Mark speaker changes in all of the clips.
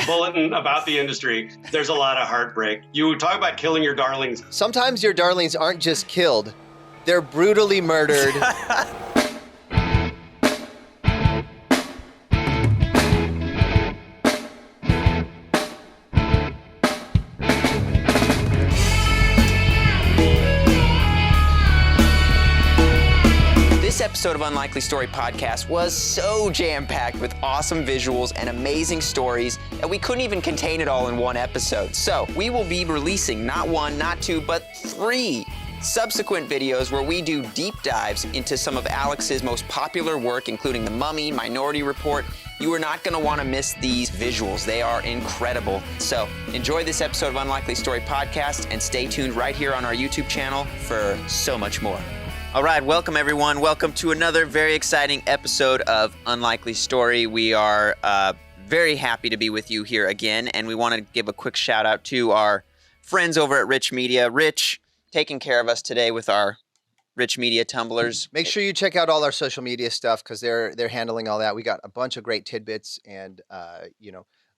Speaker 1: bulletin about the industry. There's a lot of heartbreak. You talk about killing your darlings.
Speaker 2: Sometimes your darlings aren't just killed, they're brutally murdered.
Speaker 3: This episode of Unlikely Story Podcast was so jam-packed with awesome visuals and amazing stories that we couldn't even contain it all in one episode. So we will be releasing not one, not two, but 3 subsequent videos where we do deep dives into some of Alex's most popular work, including The Mummy, Minority Report. You are not going to want to miss these visuals. They are incredible. So enjoy this episode of Unlikely Story Podcast and stay tuned right here on our YouTube channel for so much more. All right, welcome everyone. Welcome to another very exciting episode of Unlikely Story. We are very happy to be with you here again, and we want to give a quick shout out to our friends over at Rich Media. Rich, taking care of us today with our Rich Media tumblers.
Speaker 2: Make sure you check out all our social media stuff because they're handling all that. We got a bunch of great tidbits and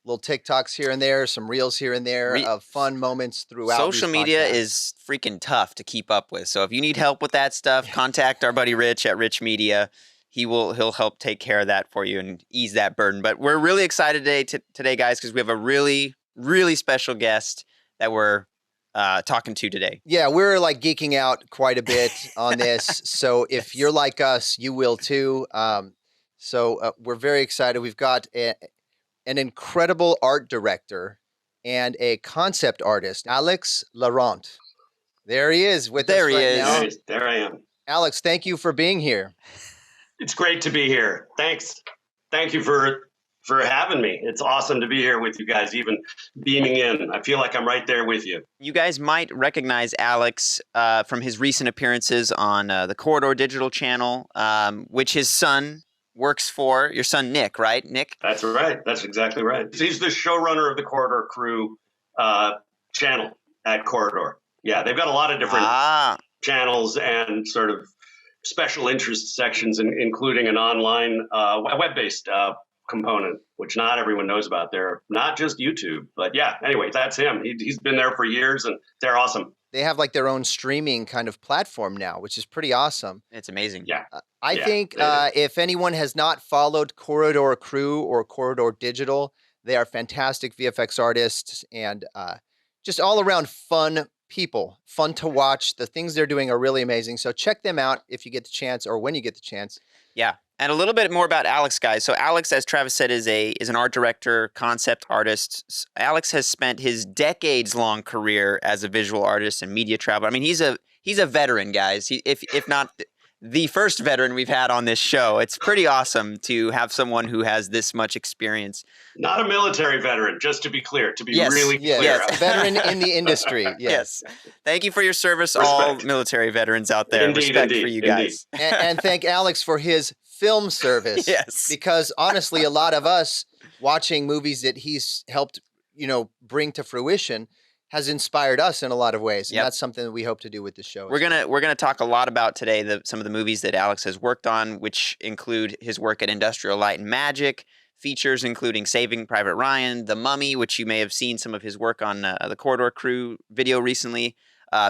Speaker 2: little TikToks here and there, some reels here and there of fun moments throughout.
Speaker 3: Social media is freaking tough to keep up with. So if you need help with that stuff, contact our buddy Rich at Rich Media. He'll help take care of that for you and ease that burden. But we're really excited today, guys, because we have a really, really special guest that we're talking to today.
Speaker 2: Yeah, we're like geeking out quite a bit on this. So if you're like us, you will too. We're very excited. We've got an incredible art director and a concept artist, Alex Laurant. There he is with us right now.
Speaker 1: There I am.
Speaker 2: Alex, thank you for being here.
Speaker 1: It's great to be here. Thanks. Thank you for having me. It's awesome to be here with you guys, even beaming in. I feel like I'm right there with you.
Speaker 3: You guys might recognize Alex from his recent appearances on the Corridor Digital channel, which his son works for. Your son, Nick, right? Nick?
Speaker 1: That's right. That's exactly right. He's the showrunner of the Corridor Crew channel at Corridor. Yeah, they've got a lot of different channels and sort of special interest sections, including an online web-based component, which not everyone knows about there. Not just YouTube, but yeah. Anyway, that's him. He's been there for years, and they're awesome.
Speaker 2: They have like their own streaming kind of platform now, which is pretty awesome.
Speaker 3: It's amazing.
Speaker 1: Yeah.
Speaker 2: I think if anyone has not followed Corridor Crew or Corridor Digital, they are fantastic VFX artists and just all around fun people, fun to watch. The things they're doing are really amazing. So check them out if you get the chance or when you get the chance.
Speaker 3: Yeah. And a little bit more about Alex, guys. So Alex, as Travis said, is an art director, concept artist. Alex has spent his decades-long career as a visual artist and media traveler. I mean, he's a veteran, guys. If not the first veteran we've had on this show. It's pretty awesome to have someone who has this much experience.
Speaker 1: Not a military veteran, just to be clear, really clear.
Speaker 2: Yes, veteran in the industry.
Speaker 3: Yes. Thank you for your service, all military veterans out there. Respect for you guys.
Speaker 2: And thank Alex for his film service.
Speaker 3: Yes.
Speaker 2: Because honestly, a lot of us watching movies that he's helped, bring to fruition has inspired us in a lot of ways. And that's something that we hope to do with this show.
Speaker 3: We're gonna talk a lot about today some of the movies that Alex has worked on, which include his work at Industrial Light and Magic, features including Saving Private Ryan, The Mummy, which you may have seen some of his work on the Corridor Crew video recently,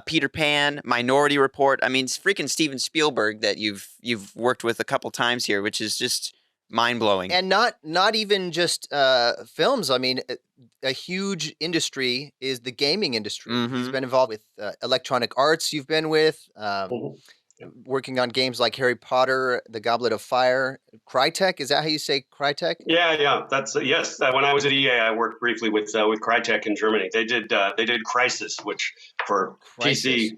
Speaker 3: Peter Pan, Minority Report. I mean, it's freaking Steven Spielberg that you've worked with a couple times here, which is just mind-blowing.
Speaker 2: And not even just films. I mean, a huge industry is the gaming industry.
Speaker 3: Mm-hmm.
Speaker 2: He's been involved with Electronic Arts you've been with, working on games like Harry Potter, The Goblet of Fire. Crytek, is that how you say Crytek?
Speaker 1: Yeah. That's yes. When I was at EA, I worked briefly with Crytek in Germany. They did Crysis, which for PC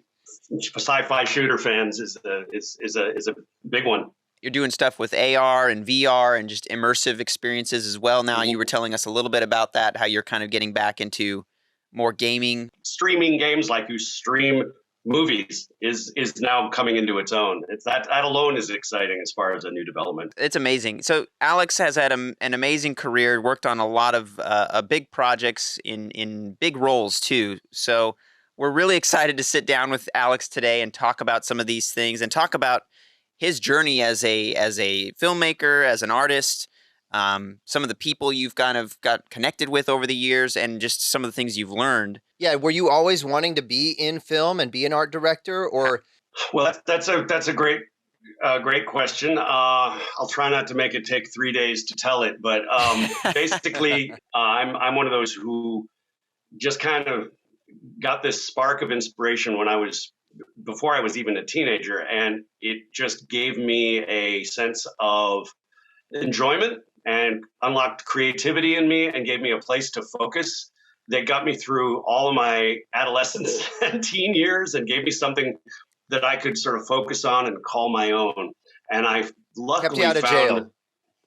Speaker 1: sci-fi shooter fans is a big one.
Speaker 3: You're doing stuff with AR and VR and just immersive experiences as well now. You were telling us a little bit about that, how you're kind of getting back into more gaming.
Speaker 1: Streaming games like you stream movies is now coming into its own. That alone is exciting as far as a new development.
Speaker 3: It's amazing. So Alex has had an amazing career, worked on a lot of big projects in big roles too. So we're really excited to sit down with Alex today and talk about some of these things and talk about his journey as a filmmaker, as an artist, some of the people you've kind of got connected with over the years, and just some of the things you've learned.
Speaker 2: Yeah, were you always wanting to be in film and be an art director, or?
Speaker 1: Well, that's a great question. I'll try not to make it take 3 days to tell it, but basically, I'm one of those who just kind of got this spark of inspiration before I was even a teenager, and it just gave me a sense of enjoyment and unlocked creativity in me and gave me a place to focus that got me through all of my adolescence and teen years and gave me something that I could sort of focus on and call my own. And I luckily
Speaker 2: kept you out of jail.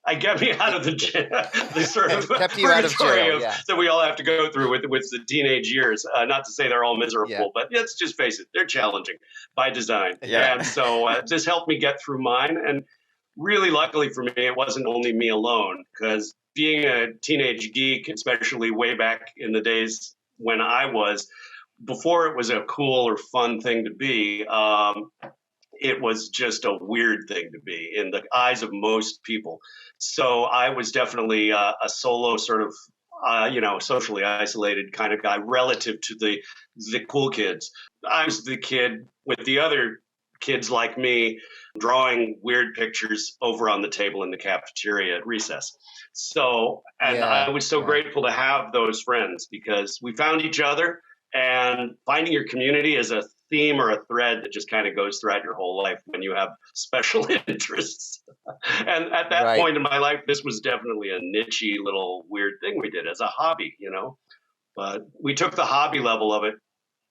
Speaker 1: I got me out of the sort of
Speaker 2: kept you out of jail,
Speaker 1: that we all have to go through with the teenage years. Not to say they're all miserable, but let's just face it, they're challenging by design.
Speaker 2: Yeah.
Speaker 1: And so this helped me get through mine. And really, luckily for me, it wasn't only me alone, because being a teenage geek, especially way back in the days when I was, before it was a cool or fun thing to be, it was just a weird thing to be in the eyes of most people. So I was definitely a solo sort of, socially isolated kind of guy relative to the cool kids. I was the kid with the other kids like me drawing weird pictures over on the table in the cafeteria at recess. So, and I was so grateful to have those friends, because we found each other, and finding your community is a theme or a thread that just kind of goes throughout your whole life when you have special interests. And at that point in my life, this was definitely a niche-y little weird thing we did as a hobby, but we took the hobby level of it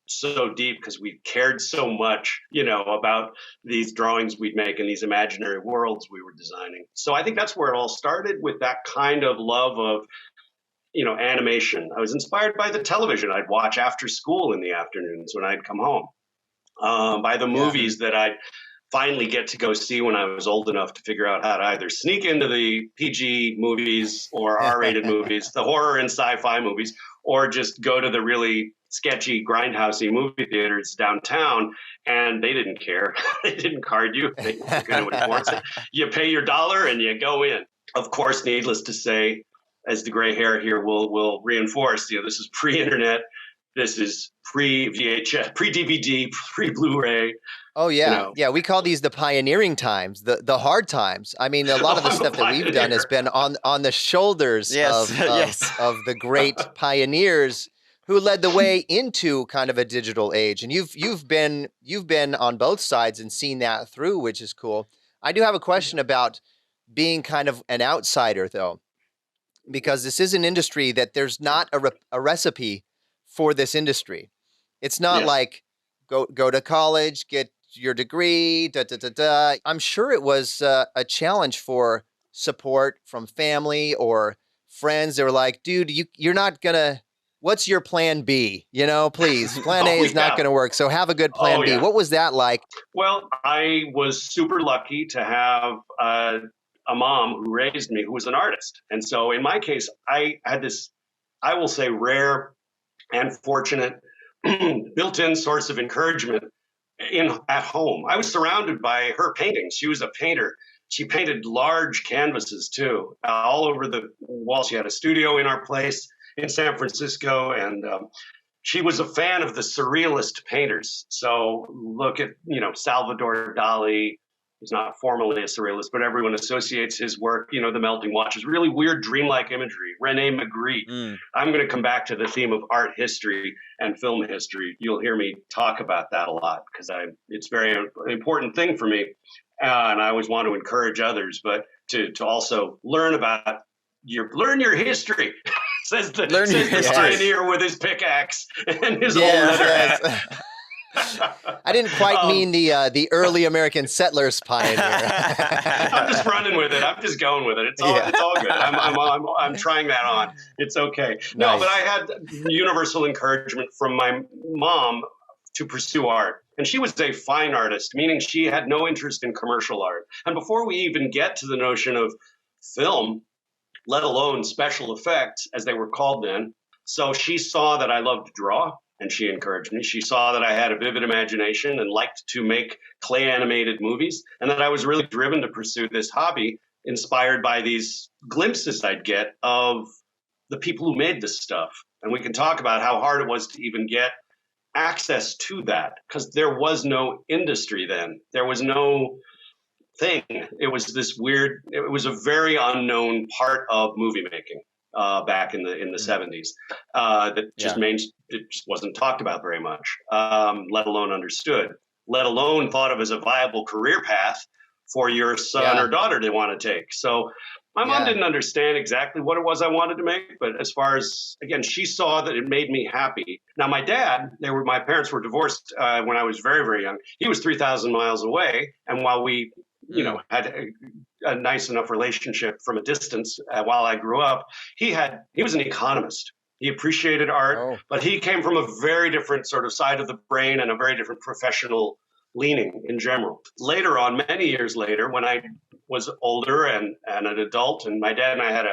Speaker 1: so deep because we cared so much, about these drawings we'd make and these imaginary worlds we were designing. So I think that's where it all started, with that kind of love of, animation. I was inspired by the television I'd watch after school in the afternoons when I'd come home, by the movies that I'd finally get to go see when I was old enough to figure out how to either sneak into the PG movies or R-rated movies, the horror and sci-fi movies, or just go to the really sketchy, grindhousey movie theaters downtown, and they didn't care. They didn't card you. They weren't going to enforce it. You pay your $1 and you go in. Of course, needless to say, as the gray hair here will reinforce, this is pre-internet. This is pre-VHS, pre-DVD, pre-Blu-ray.
Speaker 2: Oh, yeah. Yeah, we call these the pioneering times, the hard times. I mean, a lot of the stuff that we've done has been on the shoulders of the great pioneers who led the way into kind of a digital age. And you've been on both sides and seen that through, which is cool. I do have a question about being kind of an outsider, though, because this is an industry that there's not a recipe for this industry. It's not like go to college, get your degree, I'm sure it was a challenge for support from family or friends. They were like, dude, you're not gonna, what's your plan B? Please, plan A is not gonna work. So have a good plan B. What was that like?
Speaker 1: Well, I was super lucky to have a mom who raised me who was an artist. And so in my case, I had this, I will say, rare and fortunate built-in source of encouragement at home. I was surrounded by her paintings. She was a painter. She painted large canvases too, all over the walls. She had a studio in our place in San Francisco, and she was a fan of the surrealist painters. So look at, Salvador Dali. He's not formally a surrealist, but everyone associates his work, the melting watches, really weird dreamlike imagery. Rene Magritte. I'm going to come back to the theme of art history and film history. You'll hear me talk about that a lot because it's a very important thing for me. And I always want to encourage others, but to also learn your history, says the pioneer with his pickaxe and his old letterhead.
Speaker 2: I didn't quite mean the early American settlers pioneer.
Speaker 1: I'm just running with it. I'm just going with it. It's all good. I'm trying that on. It's okay. No,
Speaker 2: Nice.
Speaker 1: but I had universal encouragement from my mom to pursue art. And she was a fine artist, meaning she had no interest in commercial art. And before we even get to the notion of film, let alone special effects, as they were called then, so she saw that I loved to draw. And she encouraged me. She saw that I had a vivid imagination and liked to make clay animated movies, and that I was really driven to pursue this hobby inspired by these glimpses I'd get of the people who made this stuff. And we can talk about how hard it was to even get access to that, because there was no industry then. There was no thing. It was this weird, it was a very unknown part of movie making back in the 70s that just it just wasn't talked about very much, let alone understood, let alone thought of as a viable career path for your son or daughter to want to take. So my mom didn't understand exactly what it was I wanted to make, but as far as, again, she saw that it made me happy. Now, my dad, my parents were divorced when I was very, very young. He was 3,000 miles away. And while we, had a nice enough relationship from a distance while I grew up, he was an economist. He appreciated art, but he came from a very different sort of side of the brain and a very different professional leaning in general. Later on, many years later, when I was older and an adult, and my dad and I had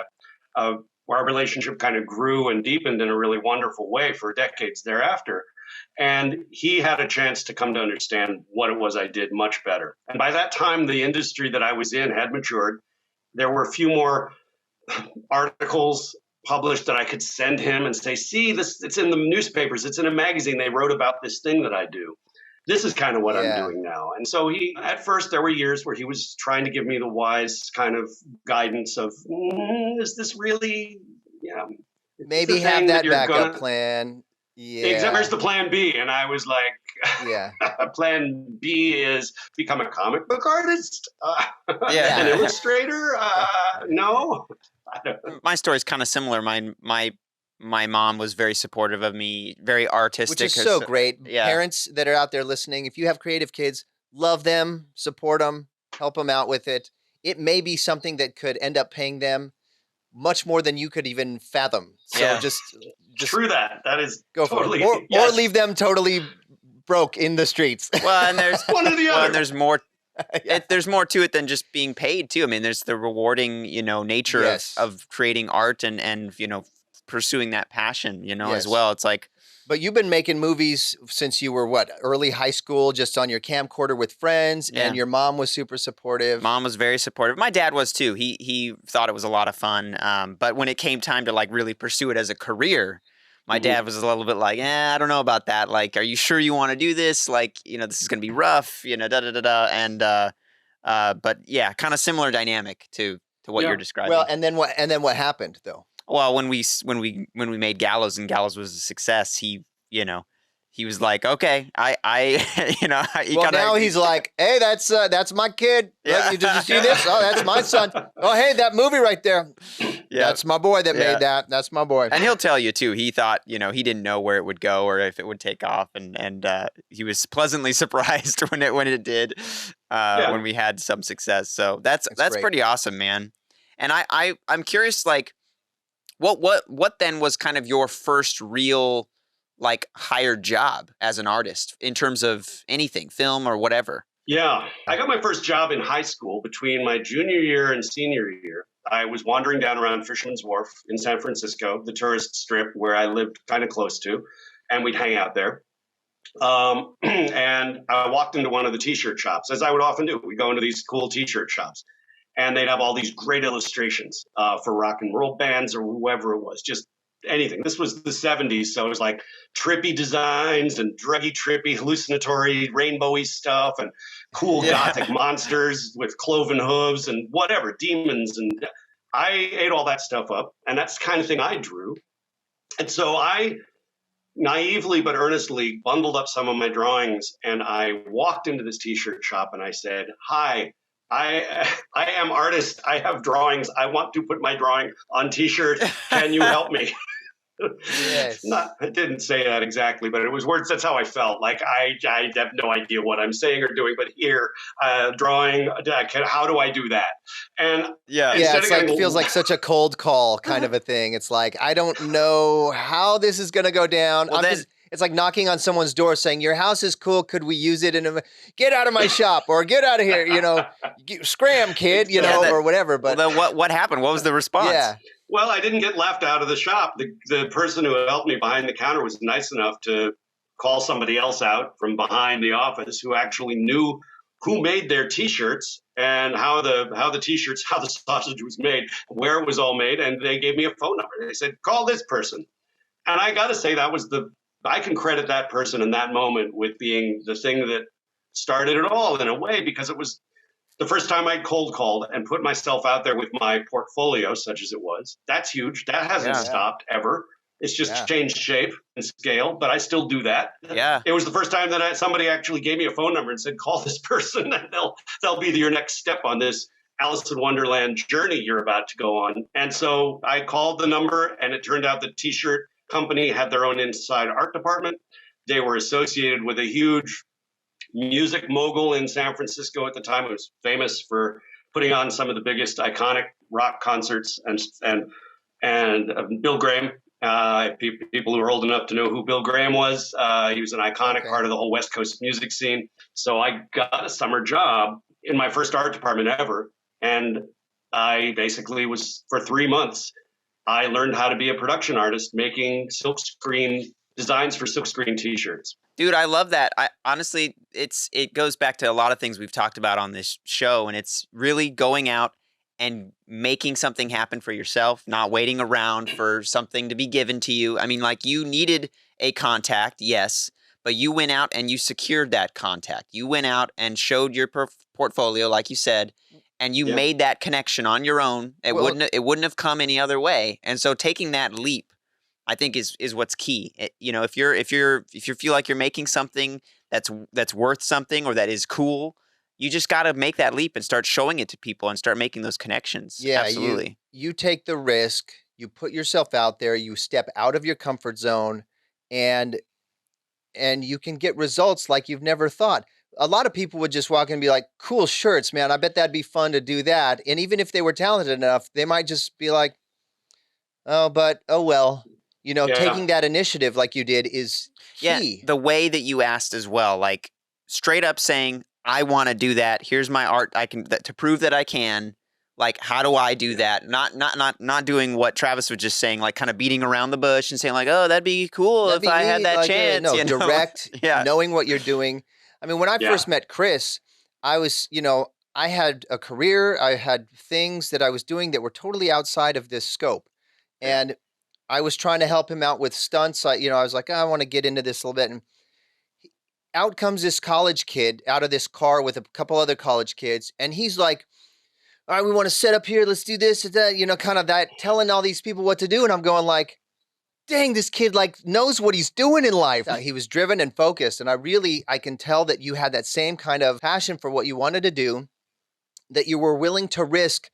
Speaker 1: our relationship kind of grew and deepened in a really wonderful way for decades thereafter. And he had a chance to come to understand what it was I did much better. And by that time, the industry that I was in had matured. There were a few more articles published that I could send him and say, see, it's in the newspapers, it's in a magazine, they wrote about this thing that I do. This is kind of what I'm doing now. And so at first there were years where he was trying to give me the wise kind of guidance of, is this really,
Speaker 2: maybe have that backup plan. Yeah.
Speaker 1: Except where's the plan B? And I was like, plan B is become a comic book artist, an illustrator. No.
Speaker 3: My story is kind of similar. My mom was very supportive of me, very artistic.
Speaker 2: Which is so great. Yeah. Parents that are out there listening, if you have creative kids, love them, support them, help them out with it. It may be something that could end up paying them much more than you could even fathom. So just
Speaker 1: true that. That is
Speaker 2: go totally, for it. Or leave them totally broke in the streets.
Speaker 3: Well, and there's
Speaker 1: one or the other.
Speaker 3: And there's more. There's more to it than just being paid too. I mean, there's the rewarding, nature of creating art and pursuing that passion, as well. It's like,
Speaker 2: but you've been making movies since you were early high school, just on your camcorder with friends, and your mom was super supportive.
Speaker 3: Mom was very supportive. My dad was too. He thought it was a lot of fun. But when it came time to really pursue it as a career, my dad was a little bit like, I don't know about that. Like, are you sure you want to do this? Like, this is going to be rough, And, but yeah, kind of similar dynamic to what you're describing.
Speaker 2: Well, and then what happened though?
Speaker 3: Well, when we made Gallows and Gallows was a success, he was like, okay,
Speaker 2: now he's like, hey, that's my kid. Yeah. Did you see this? Oh, that's my son. Oh, hey, that movie right there. Yeah. That's my boy that made that. That's my boy.
Speaker 3: And he'll tell you too. He thought, he didn't know where it would go or if it would take off, and he was pleasantly surprised when it did, when we had some success. So that's pretty awesome, man. And I'm curious, like, what then was kind of your first real hired job as an artist in terms of anything, film or whatever?
Speaker 1: Yeah, I got my first job in high school between my junior year and senior year. I was wandering down around Fisherman's Wharf in San Francisco, the tourist strip where I lived kind of close to, and we'd hang out there. And I walked into one of the t-shirt shops, as I would often do. We'd go into these cool t-shirt shops, and they'd have all these great illustrations for rock and roll bands or whoever it was, just anything. This was the 70s, so it was like trippy designs and druggy, trippy, hallucinatory, rainbowy stuff and cool gothic monsters with cloven hooves and whatever, demons. And I ate all that stuff up, and that's the kind of thing I drew. And so I naively but earnestly bundled up some of my drawings, and I walked into this t-shirt shop and I said, hi, I am artist. I have drawings. I want to put my drawing on t-shirt. Can you help me?
Speaker 2: Yes.
Speaker 1: I didn't say that exactly, but it was words. That's how I felt. Like I have no idea what I'm saying or doing, but here, drawing. How do I do that? And
Speaker 2: it's like it feels like such a cold call kind of a thing. It's like I don't know how this is going to go down. Well, it's like knocking on someone's door saying, your house is cool. Could we use it? Get out of my shop or get out of here, scram kid, or whatever. But
Speaker 3: well, then what happened? What was the response?
Speaker 2: Yeah.
Speaker 1: Well, I didn't get laughed out of the shop. The person who helped me behind the counter was nice enough to call somebody else out from behind the office who actually knew who made their T-shirts and how the T-shirts, how the sausage was made, where it was all made, and they gave me a phone number. They said, call this person. And I got to say, I can credit that person in that moment with being the thing that started it all in a way, because it was the first time I'd cold called and put myself out there with my portfolio, such as it was. That's huge. That hasn't stopped ever. It's just changed shape and scale, but I still do that.
Speaker 3: Yeah.
Speaker 1: It was the first time that somebody actually gave me a phone number and said, call this person and they'll be your next step on this Alice in Wonderland journey you're about to go on. And so I called the number, and it turned out the T-shirt company had their own inside art department. They were associated with a huge music mogul in San Francisco at the time, who was famous for putting on some of the biggest iconic rock concerts, and Bill Graham. People who are old enough to know who Bill Graham was. He was an iconic part of the whole West Coast music scene. So I got a summer job in my first art department ever. And I basically was, for 3 months, I learned how to be a production artist, making silkscreen designs for silkscreen T-shirts.
Speaker 3: Dude, I love that. Honestly, it goes back to a lot of things we've talked about on this show, and it's really going out and making something happen for yourself, not waiting around for something to be given to you. I mean, like, you needed a contact, yes, but you went out and you secured that contact. You went out and showed your portfolio, like you said, and you made that connection on your own. It wouldn't have come any other way. And so taking that leap, I think, is what's key. If you feel like you're making something that's worth something, or that is cool, you just got to make that leap and start showing it to people and start making those connections.
Speaker 2: Yeah,
Speaker 3: absolutely.
Speaker 2: You take the risk, you put yourself out there, you step out of your comfort zone, and you can get results like you've never thought. A lot of people would just walk in and be like, cool shirts, man. I bet that'd be fun to do that. And even if they were talented enough, they might just be like, oh well. Taking that initiative like you did is key.
Speaker 3: Yeah, the way that you asked as well, like straight up saying, I want to do that. Here's my art. To prove that I can. Like, how do I do that? Not doing what Travis was just saying, like kind of beating around the bush and saying like, oh, that'd be cool if I had that chance.
Speaker 2: Direct, knowing what you're doing. I mean, when I first met Chris, I was, I had a career, I had things that I was doing that were totally outside of this scope. And I was trying to help him out with stunts. I was like, I want to get into this a little bit. And out comes this college kid out of this car with a couple other college kids. And he's like, all right, we want to set up here. Let's do this and that, kind of that, telling all these people what to do. And I'm going like, dang, this kid knows what he's doing in life. He was driven and focused. And I can tell that you had that same kind of passion for what you wanted to do, that you were willing to risk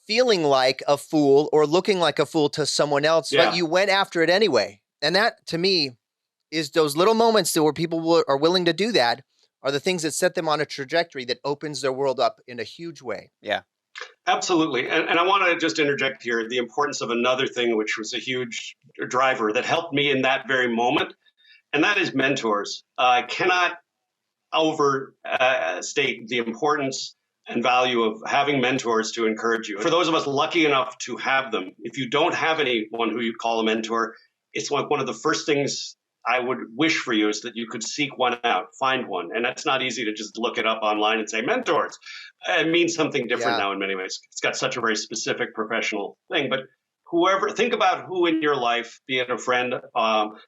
Speaker 2: feeling like a fool or looking like a fool to someone else, but you went after it anyway. And that, to me, is those little moments where people are willing to do that are the things that set them on a trajectory that opens their world up in a huge way.
Speaker 3: Yeah.
Speaker 1: Absolutely. And I want to just interject here the importance of another thing, which was a huge driver that helped me in that very moment, and that is mentors. I cannot overstate the importance and value of having mentors to encourage you. For those of us lucky enough to have them, if you don't have anyone who you'd call a mentor, it's like one of the first things I would wish for you is that you could seek one out, find one. And that's not easy to just look it up online and say mentors. It means something different now in many ways. It's got such a very specific professional thing. But think about who in your life, be it a friend,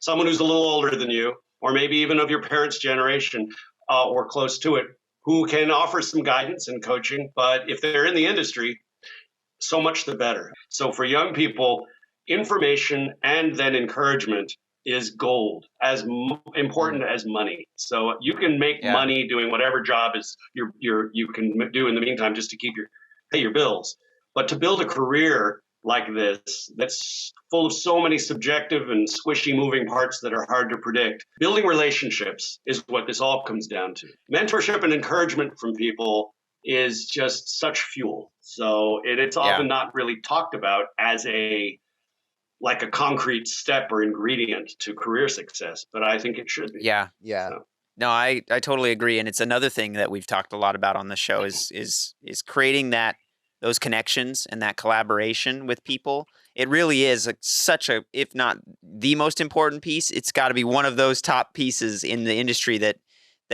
Speaker 1: someone who's a little older than you, or maybe even of your parents' generation or close to it, who can offer some guidance and coaching. But if they're in the industry, so much the better. So for young people, information and then encouragement is gold, as important as money. So you can make money doing whatever job is you can do in the meantime just to pay your bills. But to build a career like this, that's full of so many subjective and squishy moving parts that are hard to predict, building relationships is what this all comes down to. Mentorship and encouragement from people is just such fuel. So it's often not really talked about as a concrete step or ingredient to career success, but I think it should be.
Speaker 3: Yeah.
Speaker 1: So.
Speaker 3: No, I totally agree. And it's another thing that we've talked a lot about on the show is creating those connections and that collaboration with people. It really is such a, if not the most important piece, it's got to be one of those top pieces in the industry that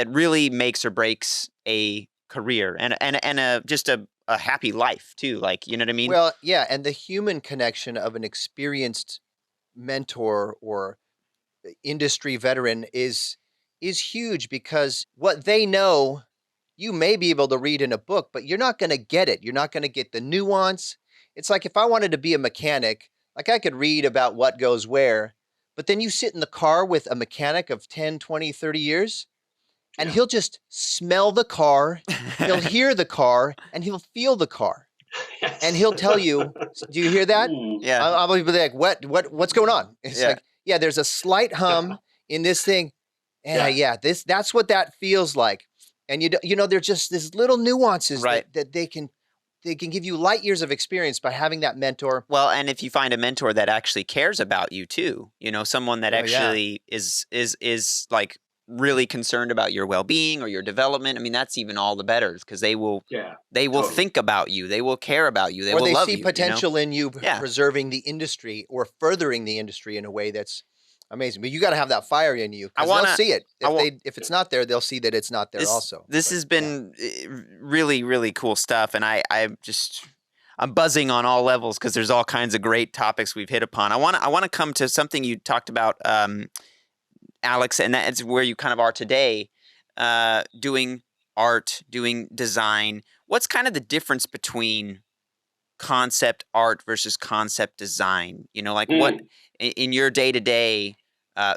Speaker 3: really makes or breaks a career and just a happy life too. Like, you know what I mean?
Speaker 2: Well, yeah, and the human connection of an experienced mentor or industry veteran is huge, because what they know you may be able to read in a book, but you're not going to get it. You're not going to get the nuance. It's like if I wanted to be a mechanic, like I could read about what goes where, but then you sit in the car with a mechanic of 10, 20, 30 years, and he'll just smell the car, he'll hear the car, and he'll feel the car.
Speaker 1: Yes.
Speaker 2: And he'll tell you, do you hear that?
Speaker 3: Yeah.
Speaker 2: I'll be like, what's going on? It's like, yeah, there's a slight hum in this thing. And that's what that feels like. And you know, there's just these little nuances that they can give you light years of experience by having that mentor.
Speaker 3: Well, and if you find a mentor that actually cares about you too, you know, someone that actually is like really concerned about your well-being or your development, I mean, that's even all the better, because they will think about you, they will care about you, they will love you.
Speaker 2: Or they see potential in you
Speaker 3: Yeah.
Speaker 2: preserving the industry or furthering the industry in a way that's amazing. But you got to have that fire in you, because they'll see it. If it's not there, they'll see that it's not there also.
Speaker 3: This has been really, really cool stuff, and I'm buzzing on all levels, because there's all kinds of great topics we've hit upon. I want to come to something you talked about, Alex, and that's where you kind of are today, doing art, doing design. What's kind of the difference between concept art versus concept design? You know, like what in your day-to-day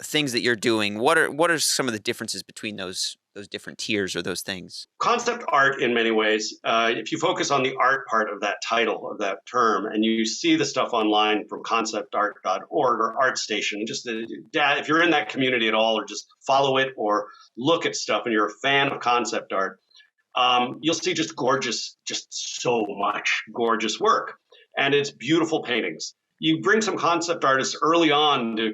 Speaker 3: things that you're doing, what are some of the differences between those different tiers or those things?
Speaker 1: Concept art, in many ways, if you focus on the art part of that title, of that term, and you see the stuff online from conceptart.org or ArtStation, just if you're in that community at all, or just follow it or look at stuff and you're a fan of concept art, you'll see just so much gorgeous work. And it's beautiful paintings. You bring some concept artists early on to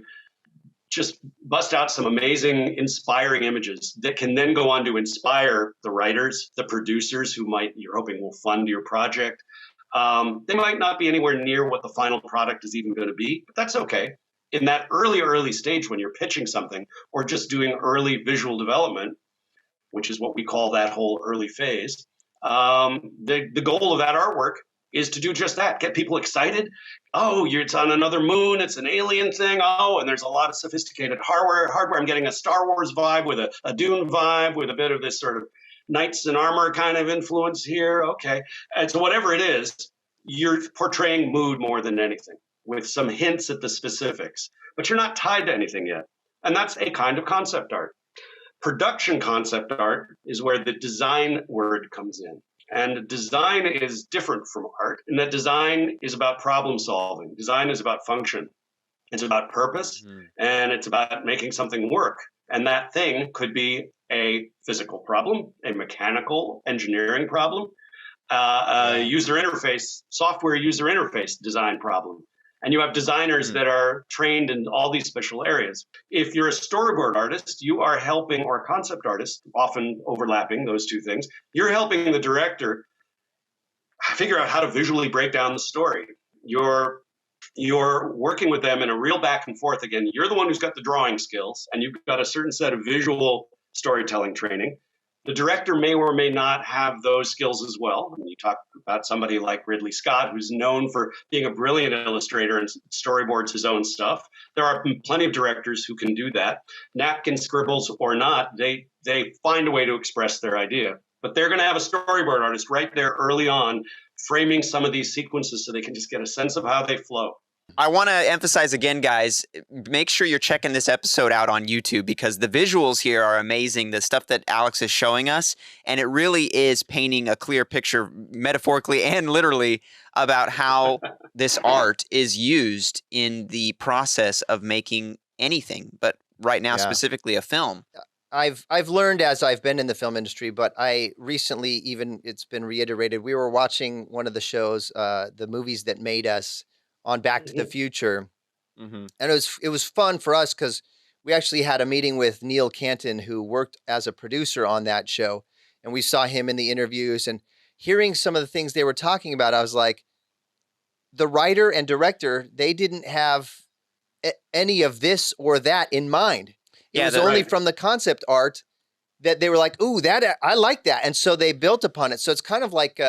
Speaker 1: just bust out some amazing, inspiring images that can then go on to inspire the writers, the producers who you're hoping will fund your project. They might not be anywhere near what the final product is even going to be, but that's okay. In that early stage, when you're pitching something or just doing early visual development, which is what we call that whole early phase, the goal of that artwork is to do just that. Get people excited. Oh, it's on another moon. It's an alien thing. Oh, and there's a lot of sophisticated hardware. I'm getting a Star Wars vibe with a Dune vibe with a bit of this sort of knights in armor kind of influence here. Okay. And so whatever it is, you're portraying mood more than anything, with some hints at the specifics. But you're not tied to anything yet. And that's a kind of concept art. Production concept art is where the design word comes in. And design is different from art in that design is about problem solving. Design is about function. It's about purpose, and it's about making something work. And that thing could be a physical problem, a mechanical engineering problem, a software user interface design problem. And you have designers that are trained in all these special areas. If you're a storyboard artist, you are helping, or a concept artist, often overlapping those two things, you're helping the director figure out how to visually break down the story. You're working with them in a real back and forth. Again, you're the one who's got the drawing skills, and you've got a certain set of visual storytelling training. The director may or may not have those skills as well. I mean, you talk about somebody like Ridley Scott, who's known for being a brilliant illustrator and storyboards his own stuff. There are plenty of directors who can do that. Napkin scribbles or not, they find a way to express their idea. But they're going to have a storyboard artist right there early on, framing some of these sequences so they can just get a sense of how they flow.
Speaker 3: I want to emphasize again, guys, make sure you're checking this episode out on YouTube, because the visuals here are amazing. The stuff that Alex is showing us, and it really is painting a clear picture, metaphorically and literally, about how this art is used in the process of making anything, but right now specifically a film.
Speaker 2: I've learned as I've been in the film industry, but I recently, even it's been reiterated, we were watching one of the shows, the movies that made us, on Back to the Future. And it was fun for us because we actually had a meeting with Neil Canton, who worked as a producer on that show. And we saw him in the interviews, and hearing some of the things they were talking about, I was like, the writer and director, they didn't have any of this or that in mind. It was only from the concept art that they were like, ooh, that I like that. And so they built upon it. So it's kind of like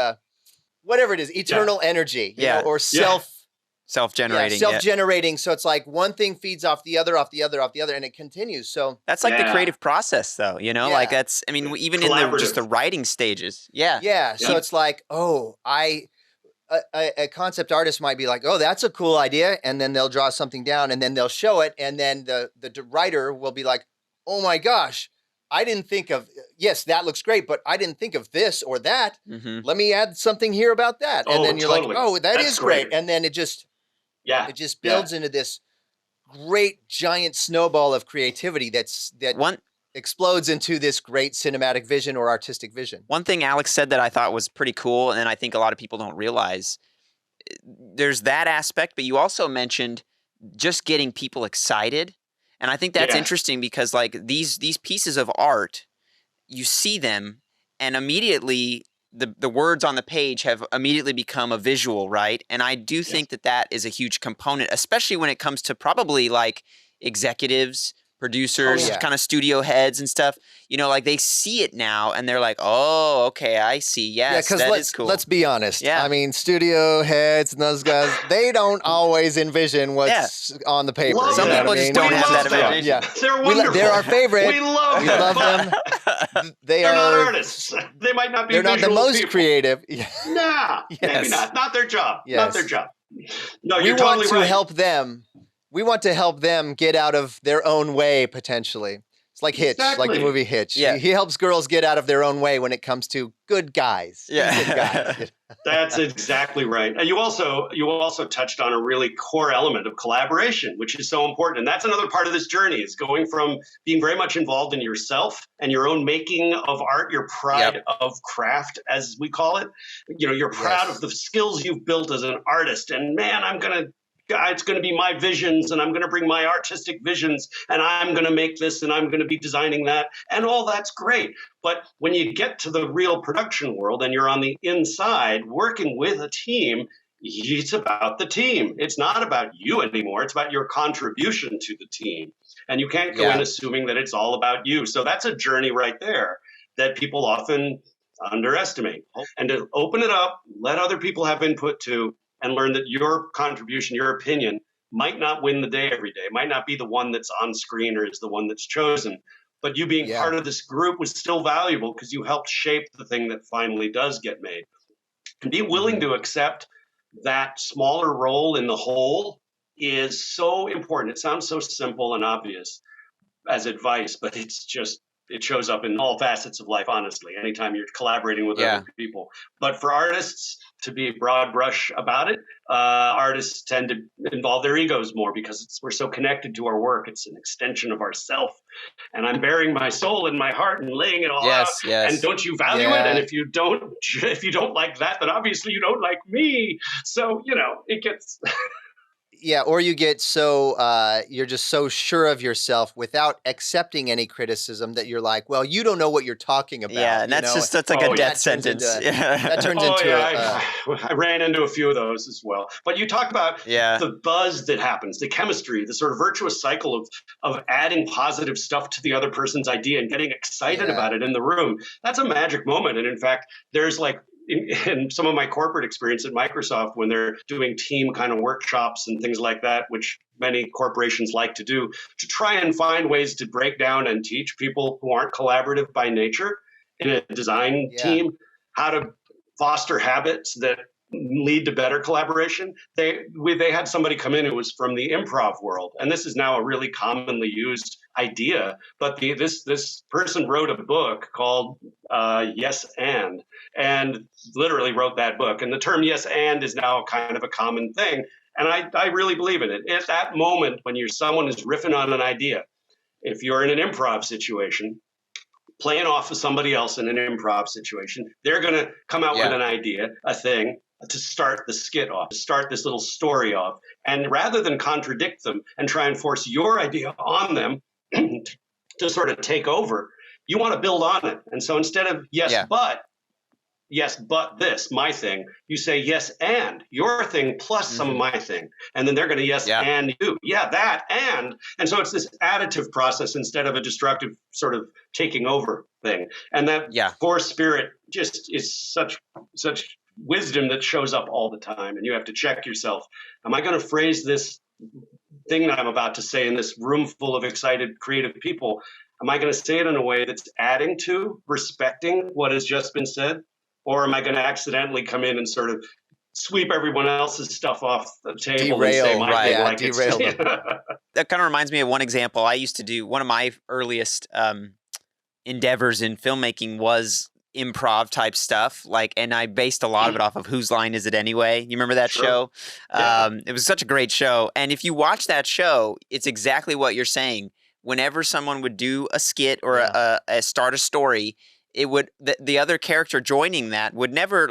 Speaker 2: whatever it is, eternal energy, you know, or
Speaker 3: self-generating.
Speaker 2: Self-generating. So it's like one thing feeds off the other, and it continues. So
Speaker 3: that's like the creative process, though, you know, like that's, I mean, even in just the writing stages. Yeah.
Speaker 2: So it's like, oh, a concept artist might be like, oh, that's a cool idea. And then they'll draw something down and then they'll show it. And then the writer will be like, oh my gosh, I didn't think of, yes, that looks great, but I didn't think of this or that. Let me add something here about that. And then you're like, oh, that's great. And then it just builds into this great giant snowball of creativity that explodes into this great cinematic vision or artistic vision.
Speaker 3: One thing Alex said that I thought was pretty cool, and I think a lot of people don't realize, there's that aspect, but you also mentioned just getting people excited. And I think that's interesting because like these pieces of art, you see them and immediately the words on the page have immediately become a visual, right? And I do think that is a huge component, especially when it comes to probably like executives, producers, kind of studio heads and stuff, you know, like they see it now and they're like, oh, okay, I see. Yes, that is cool.
Speaker 2: Let's be honest. Yeah. I mean, studio heads and those guys, they don't always envision what's on the paper.
Speaker 3: Some people just don't have that imagination.
Speaker 1: Yeah. They're wonderful.
Speaker 2: They're our favorite.
Speaker 1: We love
Speaker 2: them. They're
Speaker 1: not artists. They might not be.
Speaker 2: They're not the most
Speaker 1: people.
Speaker 2: Creative.
Speaker 1: Nah, maybe not. Not their job.
Speaker 2: Yes.
Speaker 1: Not their job. No,
Speaker 2: you're
Speaker 1: totally right.
Speaker 2: Help them. We want to help them get out of their own way, potentially. It's like Hitch, like the movie Hitch. Yeah. He helps girls get out of their own way when it comes to good guys.
Speaker 3: Yeah.
Speaker 2: Good guys.
Speaker 1: That's exactly right. And you also touched on a really core element of collaboration, which is so important. And that's another part of this journey, is going from being very much involved in yourself and your own making of art, your pride of craft, as we call it. You know, you're proud of the skills you've built as an artist. And man, it's going to be my visions, and I'm going to bring my artistic visions, and I'm going to make this, and I'm going to be designing that, and all that's great. But when you get to the real production world and you're on the inside working with a team, it's about the team. It's not about you anymore. It's about your contribution to the team. And you can't go in assuming that it's all about you. So that's a journey right there that people often underestimate. And to open it up, let other people have input to, and learn that your contribution, your opinion, might not win the day every day, might not be the one that's on screen or is the one that's chosen. But you being part of this group was still valuable because you helped shape the thing that finally does get made. And be willing to accept that smaller role in the whole is so important. It sounds so simple and obvious as advice, but it shows up in all facets of life, honestly, anytime you're collaborating with other people. But for artists, to be broad brush about it, artists tend to involve their egos more because we're so connected to our work. It's an extension of ourself. And I'm bearing my soul and my heart and laying it all out. And don't you value it? And if you don't like that, then obviously you don't like me. So, you know, it gets...
Speaker 2: Yeah, or you get so you're just so sure of yourself without accepting any criticism that you're like, well, you don't know what you're talking about.
Speaker 3: Yeah, and that's like a death sentence.
Speaker 2: That turns into
Speaker 1: I ran into a few of those as well. But you talk about the buzz that happens, the chemistry, the sort of virtuous cycle of adding positive stuff to the other person's idea and getting excited about it in the room. That's a magic moment. And in fact, there's like, in some of my corporate experience at Microsoft, when they're doing team kind of workshops and things like that, which many corporations like to do, to try and find ways to break down and teach people who aren't collaborative by nature in a design team how to foster habits that lead to better collaboration. They had somebody come in who was from the improv world, and this is now a really commonly used idea. But this person wrote a book called Yes and literally wrote that book. And the term yes and is now kind of a common thing, and I really believe in it. At that moment when someone is riffing on an idea, if you're in an improv situation, playing off of somebody else in an improv situation, they're going to come out with an idea, a thing, to start the skit off, to start this little story off. And rather than contradict them and try and force your idea on them to sort of take over, you want to build on it. And so instead of but, yes, but this, my thing. You say yes and your thing plus some of my thing. And then they're going to yes and you. Yeah, that and so it's this additive process instead of a destructive sort of taking over thing. And that core spirit just is such wisdom that shows up all the time. And you have to check yourself. Am I going to phrase this thing that I'm about to say in this room full of excited, creative people? Am I going to say it in a way that's adding to, respecting what has just been said? Or am I going to accidentally come in and sort of sweep everyone else's stuff off the table and say my thing like
Speaker 2: derail
Speaker 1: it's...
Speaker 3: That kind of reminds me of one example. I used to do, one of my earliest endeavors in filmmaking was improv type stuff, and I based a lot of it off of Whose Line Is It Anyway? You remember that show? It was such a great show. And if you watch that show, it's exactly what you're saying. Whenever someone would do a skit or start a story, it would the other character joining that would never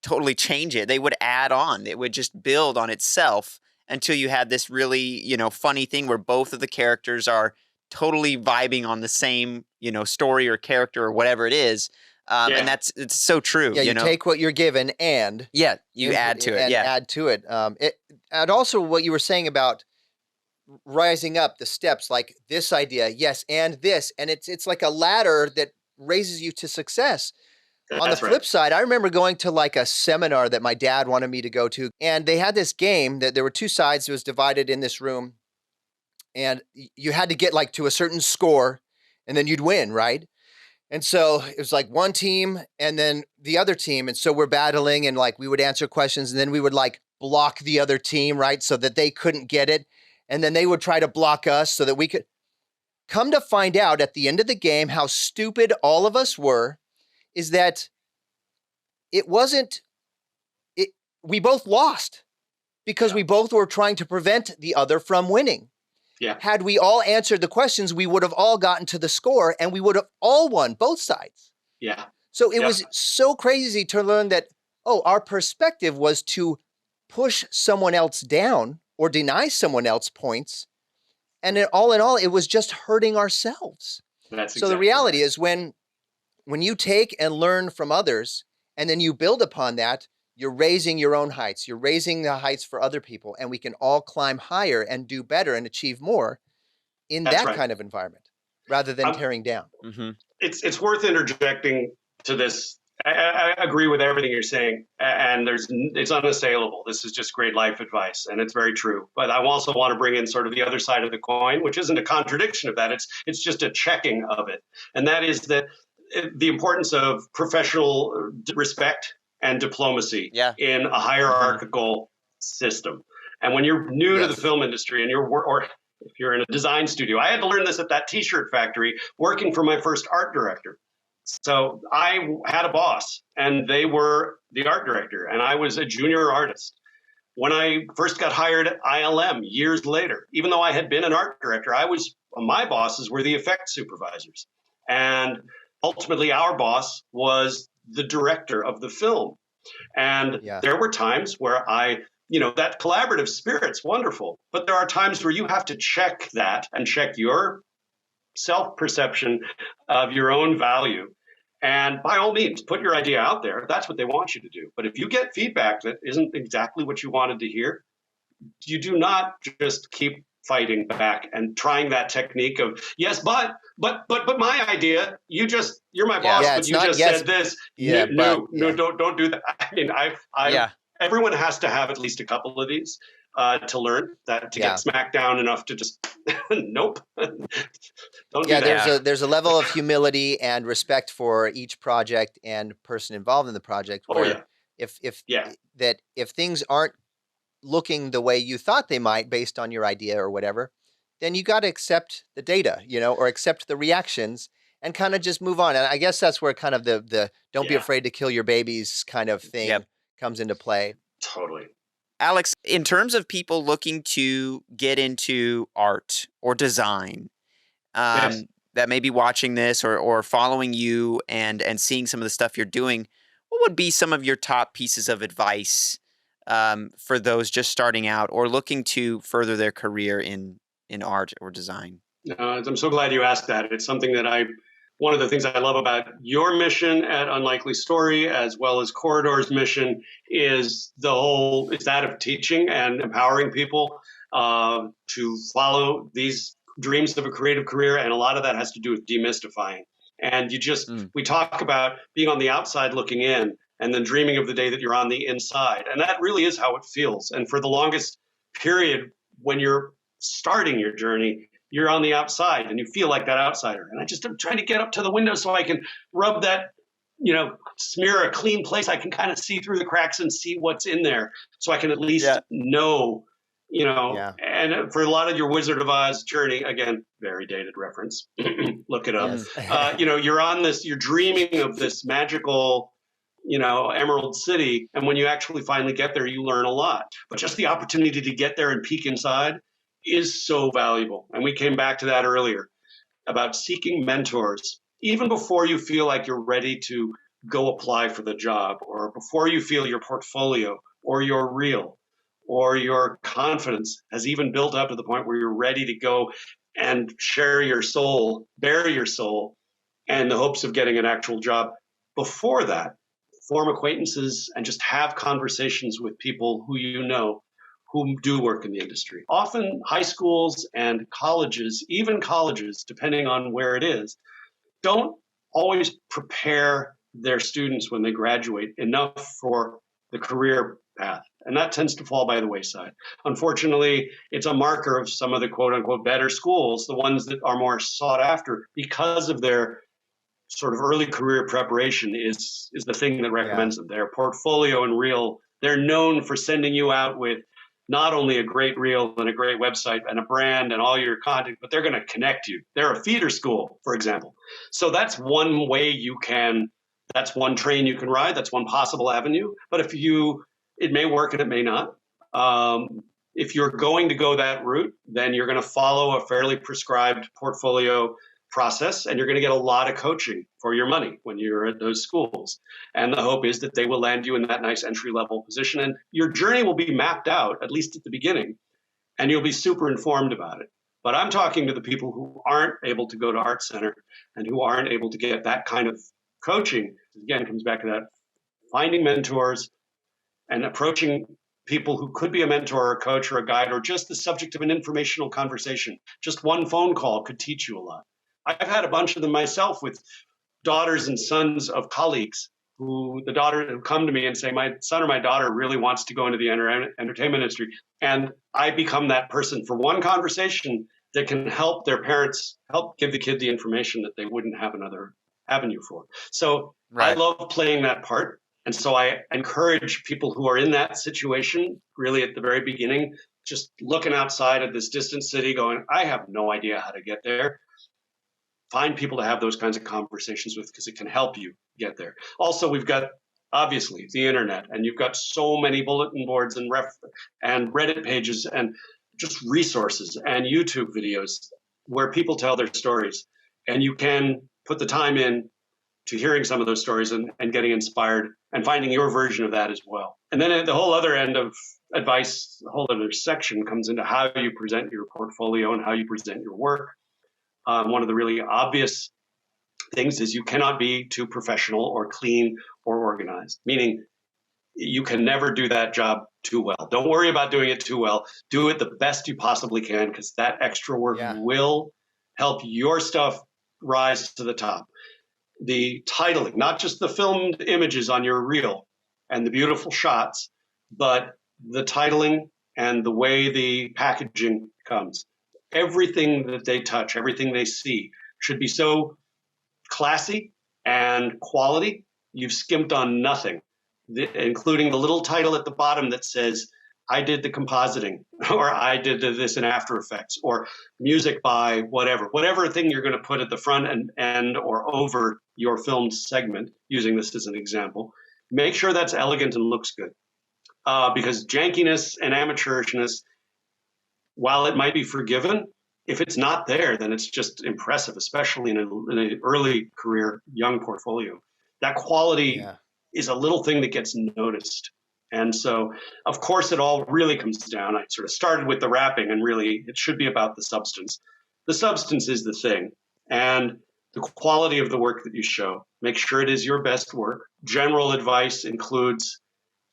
Speaker 3: totally change it. They would add on. It would just build on itself until you had this really, funny thing where both of the characters are totally vibing on the same, story or character or whatever it is. And it's so true.
Speaker 2: Yeah, you take what you're given and
Speaker 3: you add to it.
Speaker 2: And add to it. And also what you were saying about rising up the steps, like this idea, yes, and this, and it's like a ladder that raises you to success. On the flip side, I remember going to a seminar that my dad wanted me to go to, and they had this game that there were two sides. It was divided in this room, and you had to get to a certain score, and then you'd win, right? And so it was one team and then the other team, and so we're battling, and we would answer questions, and then we would block the other team, right, so that they couldn't get it, and then they would try to block us so that we could. Come to find out at the end of the game how stupid all of us were is that we both lost because we both were trying to prevent the other from winning.
Speaker 1: Yeah.
Speaker 2: Had we all answered the questions, we would have all gotten to the score and we would have all won, both sides.
Speaker 1: Yeah.
Speaker 2: So it was so crazy to learn that, our perspective was to push someone else down or deny someone else points. And in all, it was just hurting ourselves. So the reality is when you take and learn from others and then you build upon that, you're raising your own heights. You're raising the heights for other people, and we can all climb higher and do better and achieve more in that kind of environment rather than tearing down.
Speaker 3: Mm-hmm.
Speaker 1: It's worth interjecting to this. I agree with everything you're saying, and it's unassailable. This is just great life advice, and it's very true. But I also want to bring in sort of the other side of the coin, which isn't a contradiction of that. It's just a checking of it, and that is that the importance of professional respect and diplomacy in a hierarchical system. And when you're new to the film industry and or if you're in a design studio, I had to learn this at that T-shirt factory working for my first art director. So I had a boss, and they were the art director, and I was a junior artist. When I first got hired at ILM years later, even though I had been an art director, my bosses were the effects supervisors. And ultimately, our boss was the director of the film. And there were times where that collaborative spirit's wonderful, but there are times where you have to check that and check your self-perception of your own value. And by all means, put your idea out there. That's what they want you to do. But if you get feedback that isn't exactly what you wanted to hear, you do not just keep fighting back and trying that technique of yes, but my idea. You're my boss, but you just said this.
Speaker 2: Yeah,
Speaker 1: no, don't do that. I mean, everyone has to have at least a couple of these to learn that to get smacked down enough to just nope. Don't do that.
Speaker 2: There's a level of humility and respect for each project and person involved in the project. Where if things aren't looking the way you thought they might based on your idea or whatever, then you got to accept the data, or accept the reactions and kind of just move on. And I guess that's where kind of the don't be afraid to kill your babies kind of thing comes into play.
Speaker 1: Totally.
Speaker 3: Alex, in terms of people looking to get into art or design, that may be watching this or following you and seeing some of the stuff you're doing, what would be some of your top pieces of advice for those just starting out or looking to further their career in art or design?
Speaker 1: I'm so glad you asked that. It's something that I one of the things I love about your mission at Unlikely Story, as well as Corridor's mission, is that of teaching and empowering people to follow these dreams of a creative career. And a lot of that has to do with demystifying. And we talk about being on the outside looking in and then dreaming of the day that you're on the inside. And that really is how it feels. And for the longest period, when you're starting your journey, you're on the outside and you feel like that outsider. And I'm trying to get up to the window so I can rub that, smear a clean place. I can kind of see through the cracks and see what's in there so I can at least know, and for a lot of your Wizard of Oz journey, again, very dated reference, look it up. Yes. You're dreaming of this magical, Emerald City. And when you actually finally get there, you learn a lot. But just the opportunity to get there and peek inside is so valuable. And we came back to that earlier about seeking mentors, even before you feel like you're ready to go apply for the job, or before you feel your portfolio or your reel or your confidence has even built up to the point where you're ready to go and share your soul, bare your soul, and the hopes of getting an actual job. Before that, form acquaintances and just have conversations with people who who do work in the industry. Often high schools and colleges, even colleges, depending on where it is, don't always prepare their students when they graduate enough for the career path. And that tends to fall by the wayside. Unfortunately, it's a marker of some of the quote unquote better schools, the ones that are more sought after because of their sort of early career preparation is the thing that recommends them. Their portfolio and reel, they're known for sending you out with not only a great reel and a great website and a brand and all your content, but they're going to connect you. They're a feeder school, for example. So that's one way that's one train you can ride. That's one possible avenue. But it may work and it may not. If you're going to go that route, then you're going to follow a fairly prescribed portfolio process, and you're going to get a lot of coaching for your money when you're at those schools. And the hope is that they will land you in that nice entry-level position, and your journey will be mapped out, at least at the beginning, and you'll be super informed about it. But I'm talking to the people who aren't able to go to Art Center and who aren't able to get that kind of coaching. Again, it comes back to that finding mentors and approaching people who could be a mentor or a coach or a guide or just the subject of an informational conversation. Just one phone call could teach you a lot. I've had a bunch of them myself with daughters and sons of colleagues who the daughter have come to me and say, my son or my daughter really wants to go into the entertainment industry. And I become that person for one conversation that can help their parents, help give the kid the information that they wouldn't have another avenue for. So I love playing that part. And so I encourage people who are in that situation, really at the very beginning, just looking outside at this distant city going, I have no idea how to get there. Find people to have those kinds of conversations with because it can help you get there. Also, we've got, obviously, the internet, and you've got so many bulletin boards and Reddit pages and just resources and YouTube videos where people tell their stories. And you can put the time in to hearing some of those stories and getting inspired and finding your version of that as well. And then at the whole other end of advice, the whole other section comes into how you present your portfolio and how you present your work. One of the really obvious things is you cannot be too professional or clean or organized, meaning you can never do that job too well. Don't worry about doing it too well. Do it the best you possibly can because that extra work will help your stuff rise to the top. The titling, not just the filmed images on your reel and the beautiful shots, but the titling and the way the packaging comes. Everything that they touch, everything they see should be so classy and quality. You've skimped on nothing, including the little title at the bottom that says, I did the compositing, or I did this in After Effects, or music by whatever thing you're going to put at the front end or over your filmed segment, using this as an example. Make sure that's elegant and looks good. Because jankiness and amateurishness, while it might be forgiven, if it's not there, then it's just impressive, especially in an early career, young portfolio. That quality is a little thing that gets noticed. And so, of course, it all really comes down. I sort of started with the wrapping, and really it should be about the substance. The substance is the thing. And the quality of the work that you show. Make sure it is your best work. General advice includes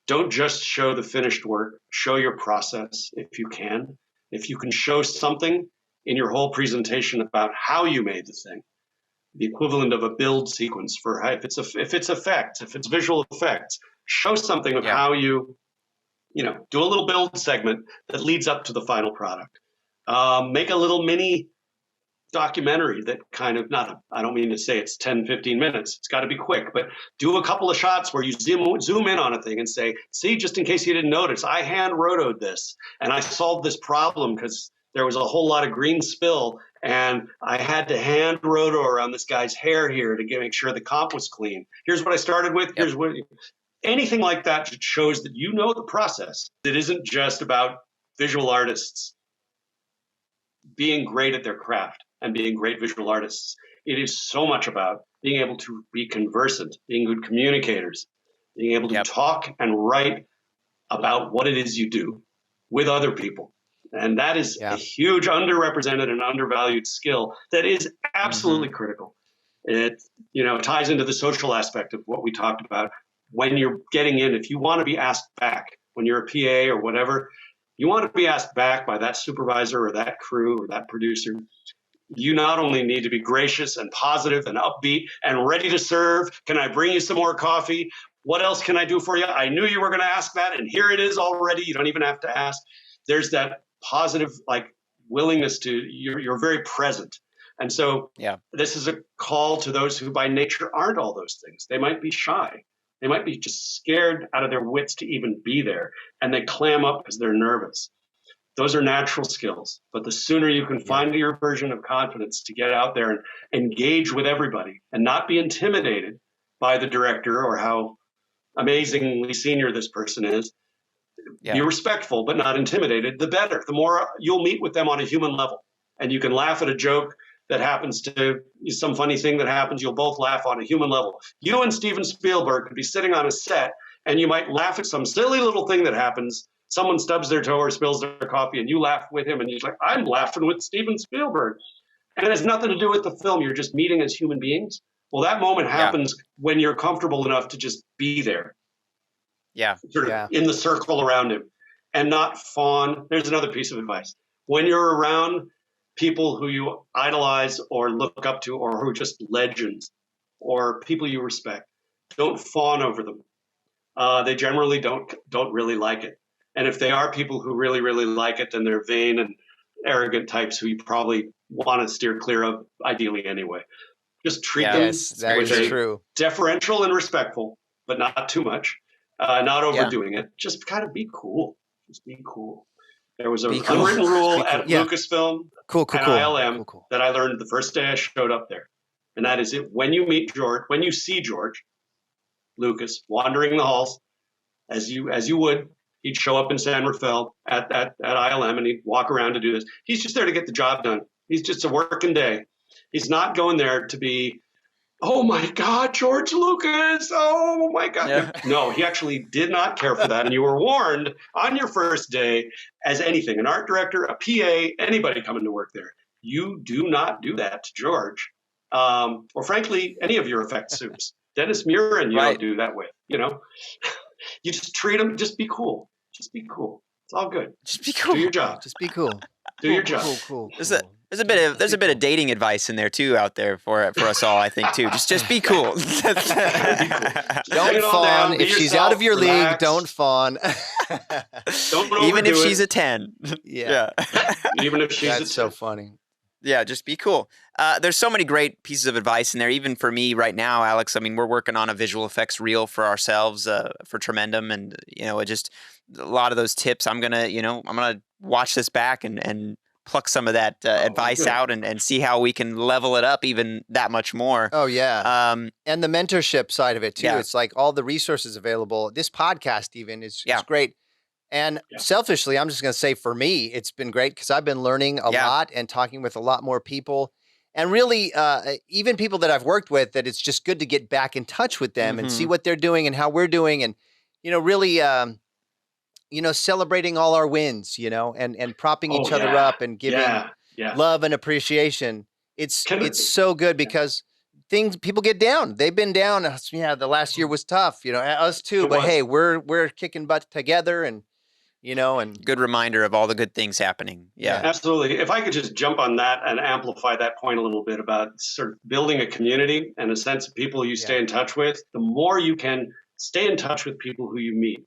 Speaker 1: don't just show the finished work, show your process if you can. If you can show something in your whole presentation about how you made the thing, the equivalent of a build sequence for if it's effects, if it's visual effects, show something of how you do a little build segment that leads up to the final product. Make a little mini documentary that kind of, I don't mean to say it's 10, 15 minutes. It's got to be quick, but do a couple of shots where you zoom in on a thing and say, see, just in case you didn't notice, I hand rotoed this and I solved this problem because there was a whole lot of green spill and I had to hand roto around this guy's hair here to make sure the comp was clean. Here's what I started with. Here's what, anything like that shows that you know the process. It isn't just about visual artists being great at their craft and being great visual artists. It is so much about being able to be conversant, being good communicators, being able to talk and write about what it is you do with other people. And that is a huge underrepresented and undervalued skill that is absolutely critical. It ties into the social aspect of what we talked about. When you're getting in, if you want to be asked back, when you're a PA or whatever, you want to be asked back by that supervisor or that crew or that producer. You not only need to be gracious and positive and upbeat and ready to serve. Can I bring you some more coffee? What else can I do for you? I knew you were going to ask that, and here it is already. You don't even have to ask. There's that positive willingness to, you're very present. And so this is a call to those who by nature aren't all those things. They might be shy. They might be just scared out of their wits to even be there, and they clam up because they're nervous. Those are natural skills, but the sooner you can find your version of confidence to get out there and engage with everybody and not be intimidated by the director or how amazingly senior this person is, be respectful but not intimidated, the better. The more you'll meet with them on a human level, and you can laugh at a joke that happens to some funny thing that happens, you'll both laugh on a human level. You and Steven Spielberg could be sitting on a set and you might laugh at some silly little thing that happens. Someone stubs their toe or spills their coffee and you laugh with him and you're like, I'm laughing with Steven Spielberg. And it has nothing to do with the film. You're just meeting as human beings. Well, that moment happens when you're comfortable enough to just be there. Sort of in the circle around him and not fawn. There's another piece of advice. When you're around people who you idolize or look up to or who are just legends or people you respect, don't fawn over them. They generally don't really like it. And if they are people who really, really like it, then they're vain and arrogant types who you probably want to steer clear of, ideally anyway. Just treat them with deferential and respectful, but not too much. Not overdoing it. Just kind of be cool. Just be cool. There was an unwritten rule at Lucasfilm and ILM that I learned the first day I showed up there. And that is it. When you meet George, when you see George Lucas wandering the halls, as you would, he'd show up in San Rafael at ILM and he'd walk around to do this. He's just there to get the job done. He's just a working day. He's not going there to be, oh my God, George Lucas, oh my God. Yeah. No, he actually did not care for that. And you were warned on your first day as anything, an art director, a PA, anybody coming to work there. You do not do that to George. Or frankly, any of your effect soups. Dennis Murin, you don't do that with, You just treat him, just be cool. Just be cool. It's all good.
Speaker 3: Just be cool.
Speaker 1: Do your job.
Speaker 2: Just be cool.
Speaker 1: Do your job.
Speaker 2: Cool.
Speaker 3: There's a bit of dating advice in there too out there for us all, I think too. Just be cool.
Speaker 2: Don't fawn. If she's out of your league, don't fawn.
Speaker 3: Even if she's a 10.
Speaker 2: Yeah.
Speaker 1: Even if she's
Speaker 2: That's so funny.
Speaker 3: Yeah, just be cool. There's so many great pieces of advice in there. Even for me right now, Alex, I mean, we're working on a visual effects reel for ourselves for Tremendum. And, it just a lot of those tips, I'm going to watch this back and pluck some of that advice out and see how we can level it up even that much more.
Speaker 2: Oh, yeah. And the mentorship side of it, too. Yeah. It's like all the resources available. This podcast even is great. And selfishly, I'm just going to say for me, it's been great because I've been learning a lot and talking with a lot more people. And really, even people that I've worked with, that it's just good to get back in touch with them and see what they're doing and how we're doing. And, really, celebrating all our wins, and propping each other up and giving love and appreciation. it's so good because people get down. They've been down. The last year was tough. Us too. But hey, we're kicking butt together, and
Speaker 3: good reminder of all the good things happening. Yeah,
Speaker 1: absolutely. If I could just jump on that and amplify that point a little bit about sort of building a community and a sense of people you stay in touch with, the more you can stay in touch with people who you meet.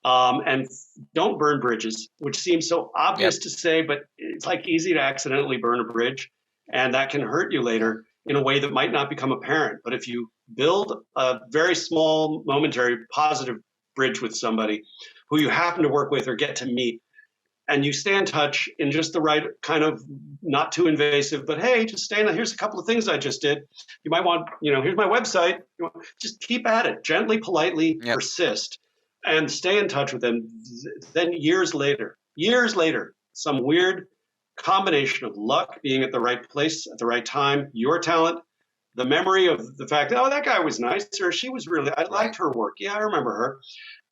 Speaker 1: And don't burn bridges, which seems so obvious to say, but it's like easy to accidentally burn a bridge, and that can hurt you later in a way that might not become apparent. But if you build a very small, momentary, positive bridge with somebody who you happen to work with or get to meet, and you stay in touch in just the right kind of not too invasive, but hey, just stay in. Here's a couple of things I just did. You might want, here's my website. Just keep at it, gently, politely, persist. And stay in touch with them. Then years later, some weird combination of luck, being at the right place at the right time, your talent, the memory of the fact that, oh, that guy was nice, or she was really, I liked her work. Yeah, I remember her.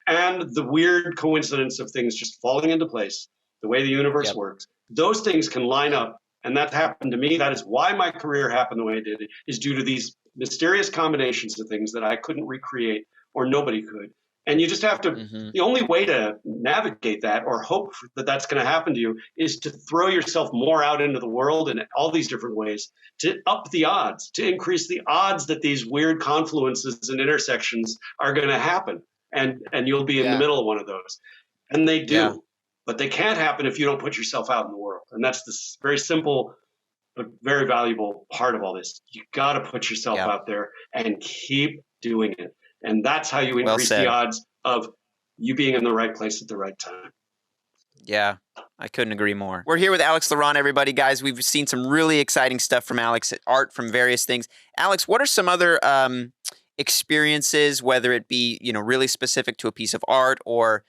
Speaker 1: And the weird coincidence of things just falling into place, the way the universe works. Those things can line up. And that happened to me. That is why my career happened the way it did, is due to these mysterious combinations of things that I couldn't recreate or nobody could. And you just have to, the only way to navigate that or hope that that's going to happen to you is to throw yourself more out into the world in all these different ways, to up the odds, to increase the odds that these weird confluences and intersections are going to happen. And you'll be in the middle of one of those. And they do, but they can't happen if you don't put yourself out in the world. And that's this very simple, but very valuable part of all this. You got to put yourself out there and keep doing it. And that's how you increase the odds of you being in the right place at the right time.
Speaker 3: Yeah, I couldn't agree more. We're here with Alex Laurant, everybody. Guys, we've seen some really exciting stuff from Alex, art from various things. Alex, what are some other experiences, whether it be, really specific to a piece of art or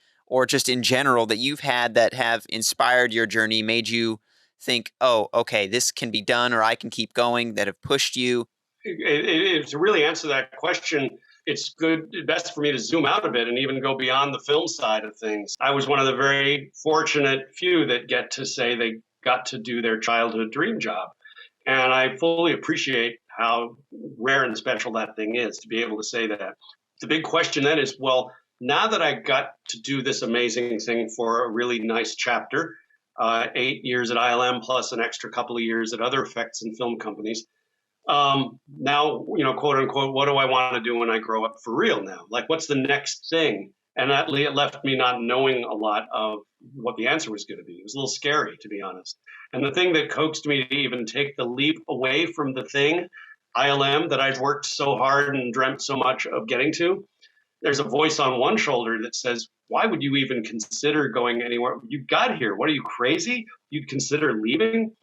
Speaker 3: just in general, that you've had that have inspired your journey, made you think, oh, okay, this can be done, or I can keep going, that have pushed you?
Speaker 1: To really answer that question, it's best for me to zoom out a bit and even go beyond the film side of things. I was one of the very fortunate few that get to say they got to do their childhood dream job. And I fully appreciate how rare and special that thing is to be able to say that. The big question then is, well, now that I got to do this amazing thing for a really nice chapter, 8 years at ILM plus an extra couple of years at other effects and film companies, now, quote unquote, what do I want to do when I grow up for real now? Like, what's the next thing? And that left me not knowing a lot of what the answer was going to be. It was a little scary, to be honest. And the thing that coaxed me to even take the leap away from the thing, ILM, that I'd worked so hard and dreamt so much of getting to, there's a voice on one shoulder that says, why would you even consider going anywhere? You got here. What are you, crazy? You'd consider leaving?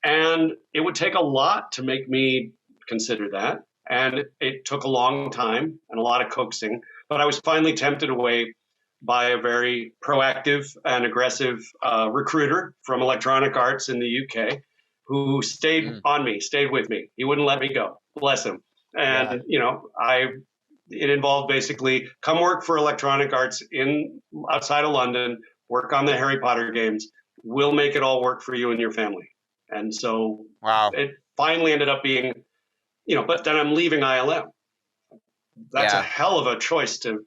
Speaker 1: And it would take a lot to make me consider that. And it took a long time and a lot of coaxing. But I was finally tempted away by a very proactive and aggressive recruiter from Electronic Arts in the UK who stayed with me. He wouldn't let me go. Bless him. And, it involved basically come work for Electronic Arts outside of London, work on the Harry Potter games. We'll make it all work for you and your family. And so it finally ended up being, but then I'm leaving ILM. That's a hell of a choice to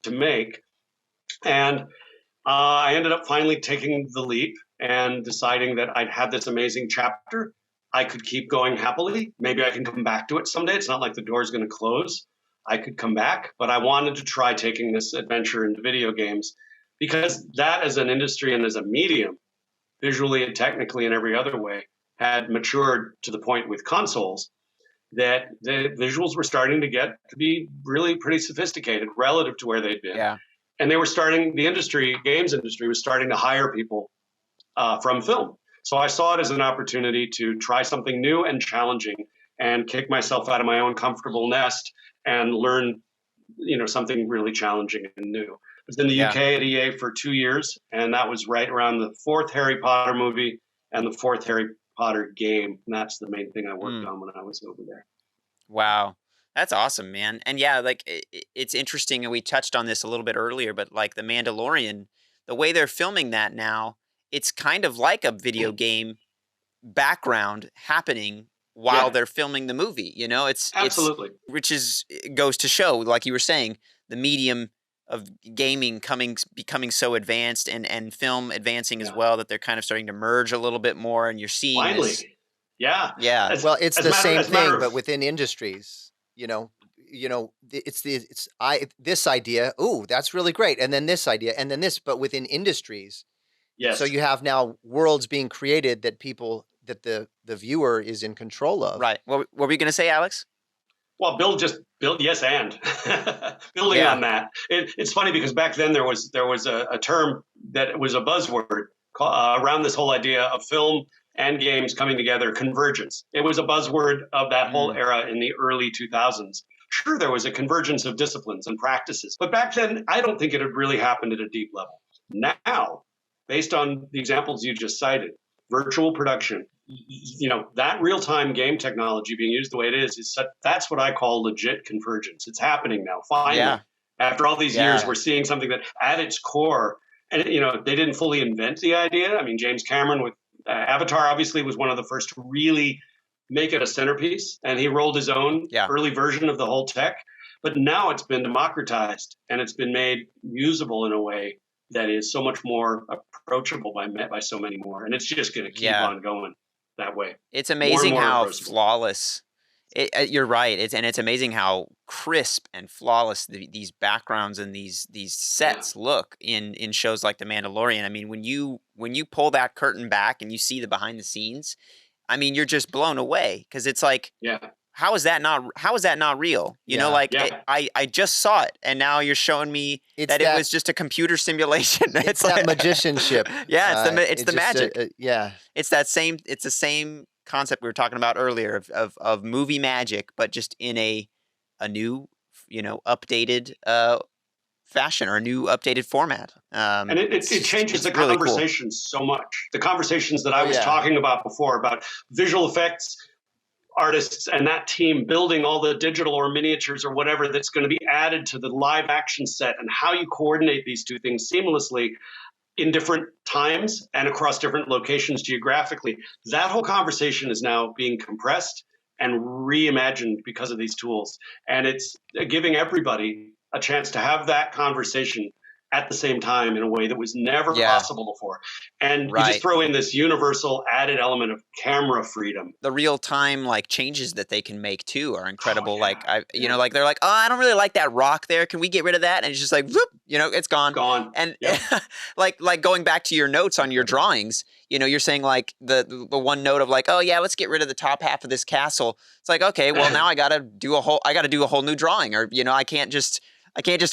Speaker 1: make. And I ended up finally taking the leap and deciding that I'd had this amazing chapter. I could keep going happily. Maybe I can come back to it someday. It's not like the door's going to close. I could come back, but I wanted to try taking this adventure into video games because that as an industry and as a medium, visually and technically and every other way, had matured to the point with consoles that the visuals were starting to get to be really pretty sophisticated relative to where they'd been.
Speaker 3: Yeah.
Speaker 1: And they were games industry was starting to hire people from film. So I saw it as an opportunity to try something new and challenging and kick myself out of my own comfortable nest and learn, something really challenging and new. I was in the UK at EA for 2 years, and that was right around the 4th Harry Potter movie and the 4th Harry Potter game. And that's the main thing I worked on when I was over there.
Speaker 3: Wow. That's awesome, man. And it's interesting, and we touched on this a little bit earlier, but like the Mandalorian, the way they're filming that now, it's kind of like a video game background happening while they're filming the movie. You know,
Speaker 1: absolutely.
Speaker 3: Goes to show, like you were saying, the medium of gaming becoming so advanced and film advancing as well, that they're kind of starting to merge a little bit more, and you're seeing
Speaker 1: finally
Speaker 3: this.
Speaker 1: Yeah.
Speaker 3: Well,
Speaker 2: it's the same thing, but within industries, you know, this idea, ooh, that's really great. And then this idea, and then this, but within industries.
Speaker 1: Yes.
Speaker 2: So you have now worlds being created that the viewer is in control of.
Speaker 3: Right. What were you going to say, Alex?
Speaker 1: Well, build, yes, and building on that. It's funny because back then there was a term that was a buzzword around this whole idea of film and games coming together, convergence. It was a buzzword of that whole era in the early 2000s. Sure, there was a convergence of disciplines and practices, but back then, I don't think it had really happened at a deep level. Now, based on the examples you just cited, virtual production, you know, that real-time game technology being used the way it is that's what I call legit convergence. It's happening now. Finally, after all these years, we're seeing something that at its core, and you know, they didn't fully invent the idea. I mean, James Cameron with Avatar obviously was one of the first to really make it a centerpiece, and he rolled his own early version of the whole tech. But now it's been democratized and it's been made usable in a way that is so much more approachable by so many more, and it's just going to keep on going that way.
Speaker 3: It's amazing how flawless. You're right. It's amazing how crisp and flawless these backgrounds and these sets look in shows like The Mandalorian. I mean, when you pull that curtain back and you see the behind the scenes, I mean, you're just blown away, because it's like, how is that not real? You know, like I just saw it, and now you're showing me it was just a computer simulation.
Speaker 2: It's that magicianship.
Speaker 3: It's the magic. It's the same concept we were talking about earlier of movie magic, but just in a new, you know, updated fashion, or a new updated format.
Speaker 1: And it changes the conversation so much. The conversations that I was talking about before about visual effects artists and that team building all the digital or miniatures or whatever that's going to be added to the live action set, and how you coordinate these two things seamlessly in different times and across different locations geographically. That whole conversation is now being compressed and reimagined because of these tools. And it's giving everybody a chance to have that conversation at the same time in a way that was never possible before. And you just throw in this universal added element of camera freedom.
Speaker 3: The real time changes that they can make too are incredible. You know, they're like, oh, I don't really like that rock there. Can we get rid of that? And it's just like, whoop, you know, it's gone. And like going back to your notes on your drawings, you know, you're saying like the one note of like, oh yeah, let's get rid of the top half of this castle. It's like, okay, well now I got to do a whole new drawing, or, you know, I can't just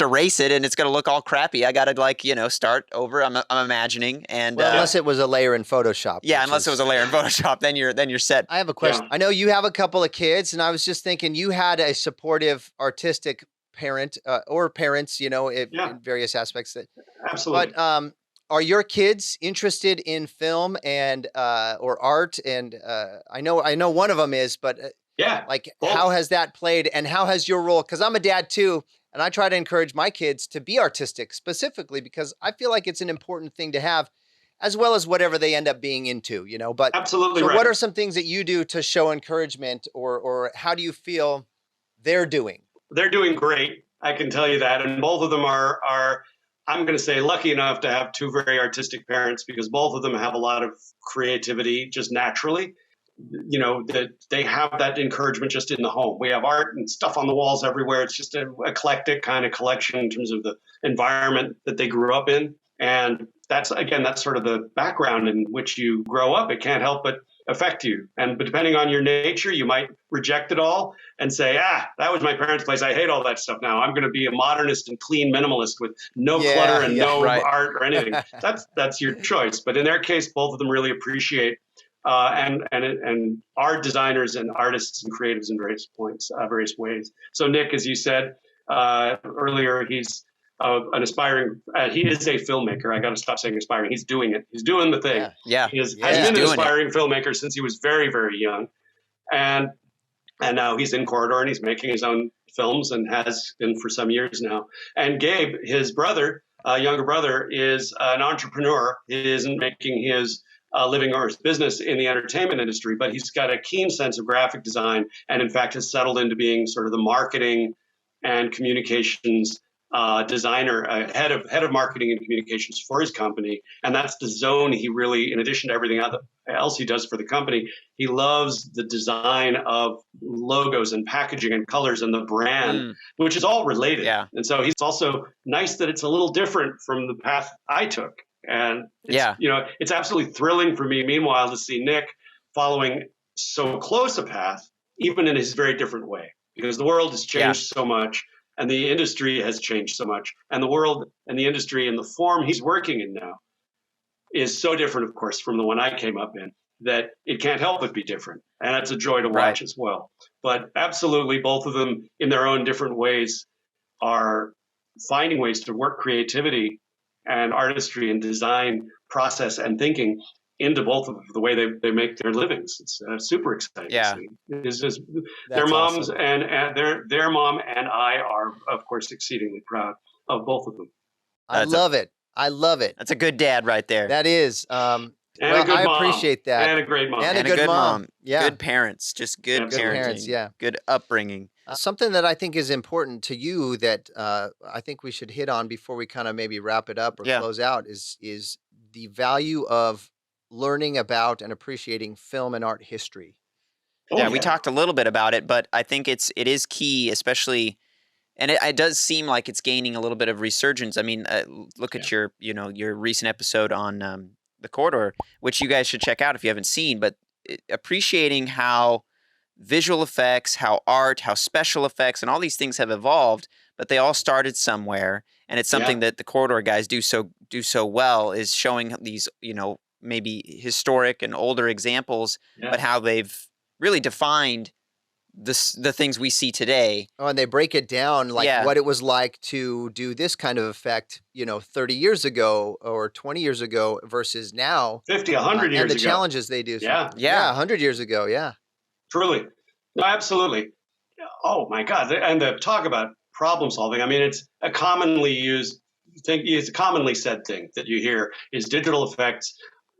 Speaker 3: erase it and it's going to look all crappy. I got to start over. I'm imagining. And
Speaker 2: unless it was a layer in Photoshop.
Speaker 3: Yeah, unless it was a layer in Photoshop, then you're set.
Speaker 2: I have a question. I know you have a couple of kids, and I was just thinking you had a supportive artistic parent or parents, you know, in various aspects.
Speaker 1: Absolutely.
Speaker 2: But are your kids interested in film and or art? And I know one of them is, but how has that played, and how has your role? Because I'm a dad too. And I try to encourage my kids to be artistic specifically because I feel like it's an important thing to have, as well as whatever they end up being into, you know. But
Speaker 1: absolutely.
Speaker 2: So what are some things that you do to show encouragement, or how do you feel they're doing?
Speaker 1: They're doing great. I can tell you that. And both of them are I'm going to say, lucky enough to have two very artistic parents, because both of them have a lot of creativity just naturally. You know, that they have that encouragement just in the home. We have art and stuff on the walls everywhere. It's just an eclectic kind of collection in terms of the environment that they grew up in. And that's sort of the background in which you grow up. It can't help but affect you. But depending on your nature, you might reject it all and say, that was my parents' place. I hate all that stuff now. I'm going to be a modernist and clean minimalist with no clutter and no art or anything. That's your choice. But in their case, both of them really appreciate and are designers and artists and creatives in various ways. So Nick, as you said earlier, he's an aspiring. He is a filmmaker. I got to stop saying aspiring. He's doing it. He's doing the thing. He has been an aspiring filmmaker since he was very, very young, and now he's in Corridor and he's making his own films and has been for some years now. And Gabe, his brother, younger brother, is an entrepreneur. He isn't making his living or his business in the entertainment industry, but he's got a keen sense of graphic design, and in fact has settled into being sort of the marketing and communications designer, head of marketing and communications for his company. And that's the zone he really, in addition to everything else he does for the company, he loves the design of logos and packaging and colors and the brand, which is all related.
Speaker 3: Yeah.
Speaker 1: And so it's also nice that it's a little different from the path I took. And it's absolutely thrilling for me, meanwhile, to see Nick following so close a path, even in his very different way, because the world has changed so much. And the industry has changed so much. And the world and the industry and the form he's working in now is so different, of course, from the one I came up in, that it can't help but be different. And it's a joy to watch as well. But absolutely, both of them, in their own different ways, are finding ways to work creativity and artistry and design process and thinking into both of the way they make their livings. It's super exciting.
Speaker 3: Yeah.
Speaker 1: It's just their moms awesome. And their mom and I are, of course, exceedingly proud of both of them.
Speaker 2: I love it.
Speaker 3: That's a good dad right there.
Speaker 2: That is.
Speaker 1: And a good mom.
Speaker 2: Appreciate that.
Speaker 1: And a great mom.
Speaker 2: And a good mom. Yeah.
Speaker 3: Good parents. Just good parenting.
Speaker 2: Yeah.
Speaker 3: Good upbringing.
Speaker 2: Something that I think is important to you that I think we should hit on before we kind of maybe wrap it up or close out is the value of learning about and appreciating film and art history.
Speaker 3: We talked a little bit about it, but I think it is key, especially, and it does seem like it's gaining a little bit of resurgence. I mean, look at your recent episode on The Corridor, which you guys should check out if you haven't seen, but appreciating how visual effects, how art, how special effects, and all these things have evolved, but they all started somewhere, and it's something that The Corridor guys do so well, is showing these, maybe historic and older examples, but how they've really defined the things we see today.
Speaker 2: Oh, and they break it down like what it was like to do this kind of effect, 30 years ago or 20 years ago versus now.
Speaker 1: 50, 100 years ago.
Speaker 2: And the challenges they do.
Speaker 1: Yeah,
Speaker 2: 100 years ago,
Speaker 1: Truly. No, absolutely. Oh, my God. And the talk about problem solving, I mean, it's a commonly said thing that you hear is digital effects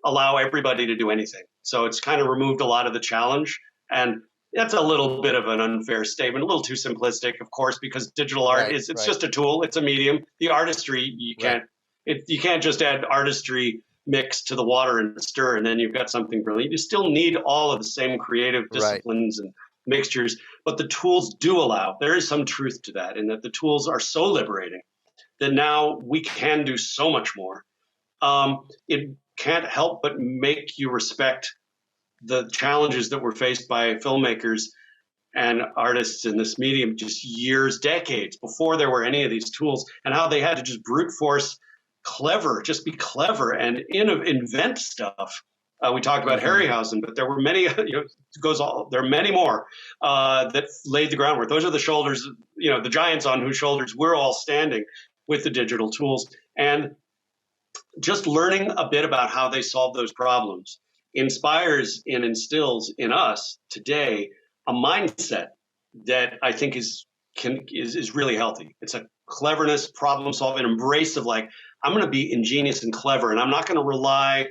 Speaker 1: allow everybody to do anything. So it's kind of removed a lot of the challenge. And that's a little bit of an unfair statement, a little too simplistic, of course, because digital art it's just a tool. It's a medium. The artistry, you can't just add artistry mix to the water and stir, and then you've got something brilliant. You still need all of the same creative disciplines and mixtures, but the tools do allow. There is some truth to that, in that the tools are so liberating that now we can do so much more. It can't help but make you respect the challenges that were faced by filmmakers and artists in this medium just decades before there were any of these tools, and how they had to just brute force just be clever and invent stuff. We talked about Harryhausen, but there were many, there are many more that laid the groundwork. Those are the shoulders, the giants on whose shoulders we're all standing with the digital tools. And just learning a bit about how they solve those problems inspires and instills in us today a mindset that I think is really healthy. It's a cleverness, problem solving, embrace of like, I'm going to be ingenious and clever, and I'm not going to rely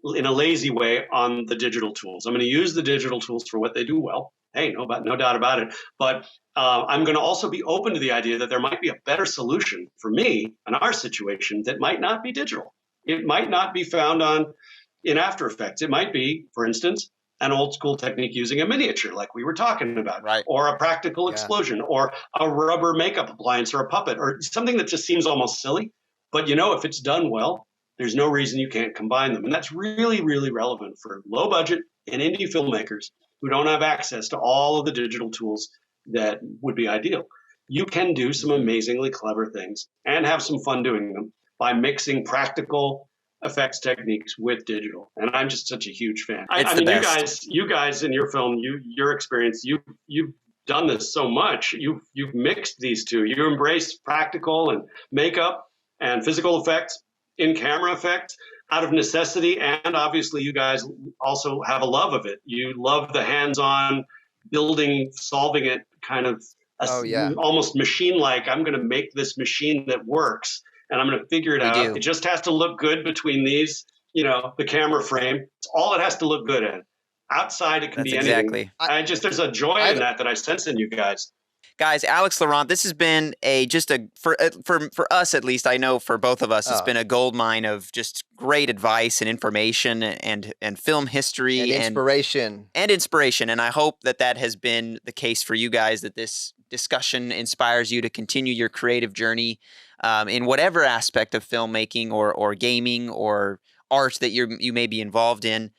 Speaker 1: in a lazy way on the digital tools. I'm going to use the digital tools for what they do well. Hey, no doubt about it. But I'm going to also be open to the idea that there might be a better solution for me in our situation that might not be digital. It might not be found in After Effects. It might be, for instance, an old school technique using a miniature like we were talking about, or a practical explosion, or a rubber makeup appliance, or a puppet, or something that just seems almost silly. But if it's done well, there's no reason you can't combine them. And that's really, really relevant for low budget and indie filmmakers who don't have access to all of the digital tools that would be ideal. You can do some amazingly clever things and have some fun doing them by mixing practical effects techniques with digital. And I'm just such a huge fan. I mean, you guys in your film, your experience, you've done this so much. You've mixed these two. You embrace practical and makeup and physical effects, in-camera effects, out of necessity. And obviously you guys also have a love of it. You love the hands-on building, solving it kind of almost machine-like. I'm going to make this machine that works, and I'm going to figure it out. It just has to look good between these the camera frame. It's all it has to look good in. Outside, it can be anything. There's a joy in that I sense in you guys.
Speaker 3: Guys, Alex Laurant, this has been for us at least, I know for both of us, it's been a gold mine of just great advice and information and film history
Speaker 2: and inspiration.
Speaker 3: And I hope that has been the case for you guys, that this discussion inspires you to continue your creative journey in whatever aspect of filmmaking or gaming or art that you may be involved in.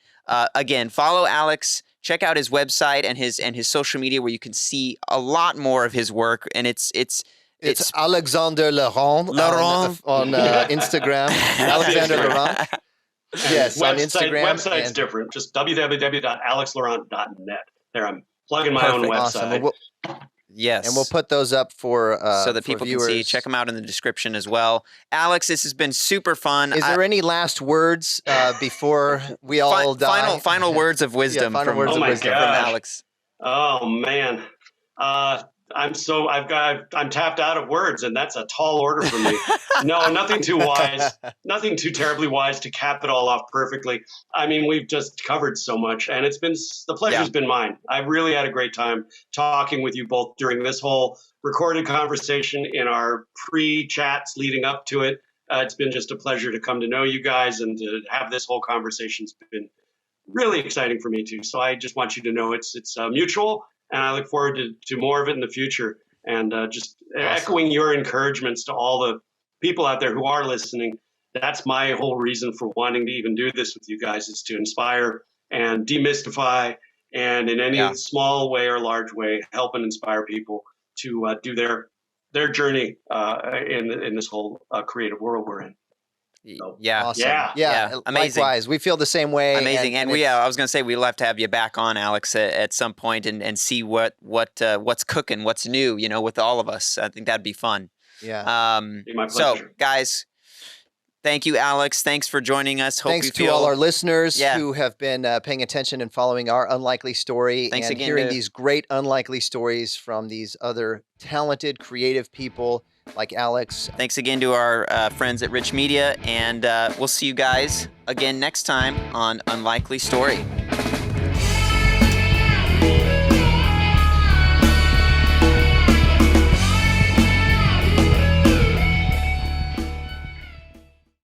Speaker 3: Again, follow Alex. Check out his website and his social media where you can see a lot more of his work. And it's
Speaker 2: Alexander Laurent on Instagram. Alexander Laurent. Yes, on Instagram.
Speaker 1: Website's different. Just www.alexlaurent.net. There, I'm plugging my own website.
Speaker 2: Awesome. Yes. And we'll put those up so that
Speaker 3: people
Speaker 2: viewers
Speaker 3: can see. Check them out in the description as well. Alex, this has been super fun.
Speaker 2: Is there any last words before we all die?
Speaker 3: Final words of wisdom from Alex.
Speaker 1: Oh man. I'm tapped out of words, and that's a tall order for me. No, nothing too wise, nothing too terribly wise to cap it all off perfectly. I mean, we've just covered so much, and the pleasure's been mine. I've really had a great time talking with you both during this whole recorded conversation in our pre-chats leading up to it. It's been just a pleasure to come to know you guys and to have this whole conversation. It's been really exciting for me too. So I just want you to know it's mutual. And I look forward to more of it in the future. And just echoing your encouragements to all the people out there who are listening. That's my whole reason for wanting to even do this with you guys, is to inspire and demystify, and in any small way or large way, help and inspire people to do their journey in this whole creative world we're in. So,
Speaker 2: awesome.
Speaker 3: Yeah. Amazing.
Speaker 2: Likewise, we feel the same way.
Speaker 3: Amazing. And I was going to say, we'll have to have you back on, Alex, at some point and see what's cooking, what's new, with all of us. I think that'd be fun.
Speaker 2: Yeah.
Speaker 1: Be my
Speaker 3: so
Speaker 1: pleasure.
Speaker 3: guys, thank you, Alex. Thanks for joining us.
Speaker 2: Thanks to all our listeners who have been paying attention and following our unlikely story.
Speaker 3: Thanks
Speaker 2: and
Speaker 3: again
Speaker 2: hearing these great unlikely stories from these other talented, creative people like Alex.
Speaker 3: Thanks again to our friends at Rich Media, and we'll see you guys again next time on Unlikely Story.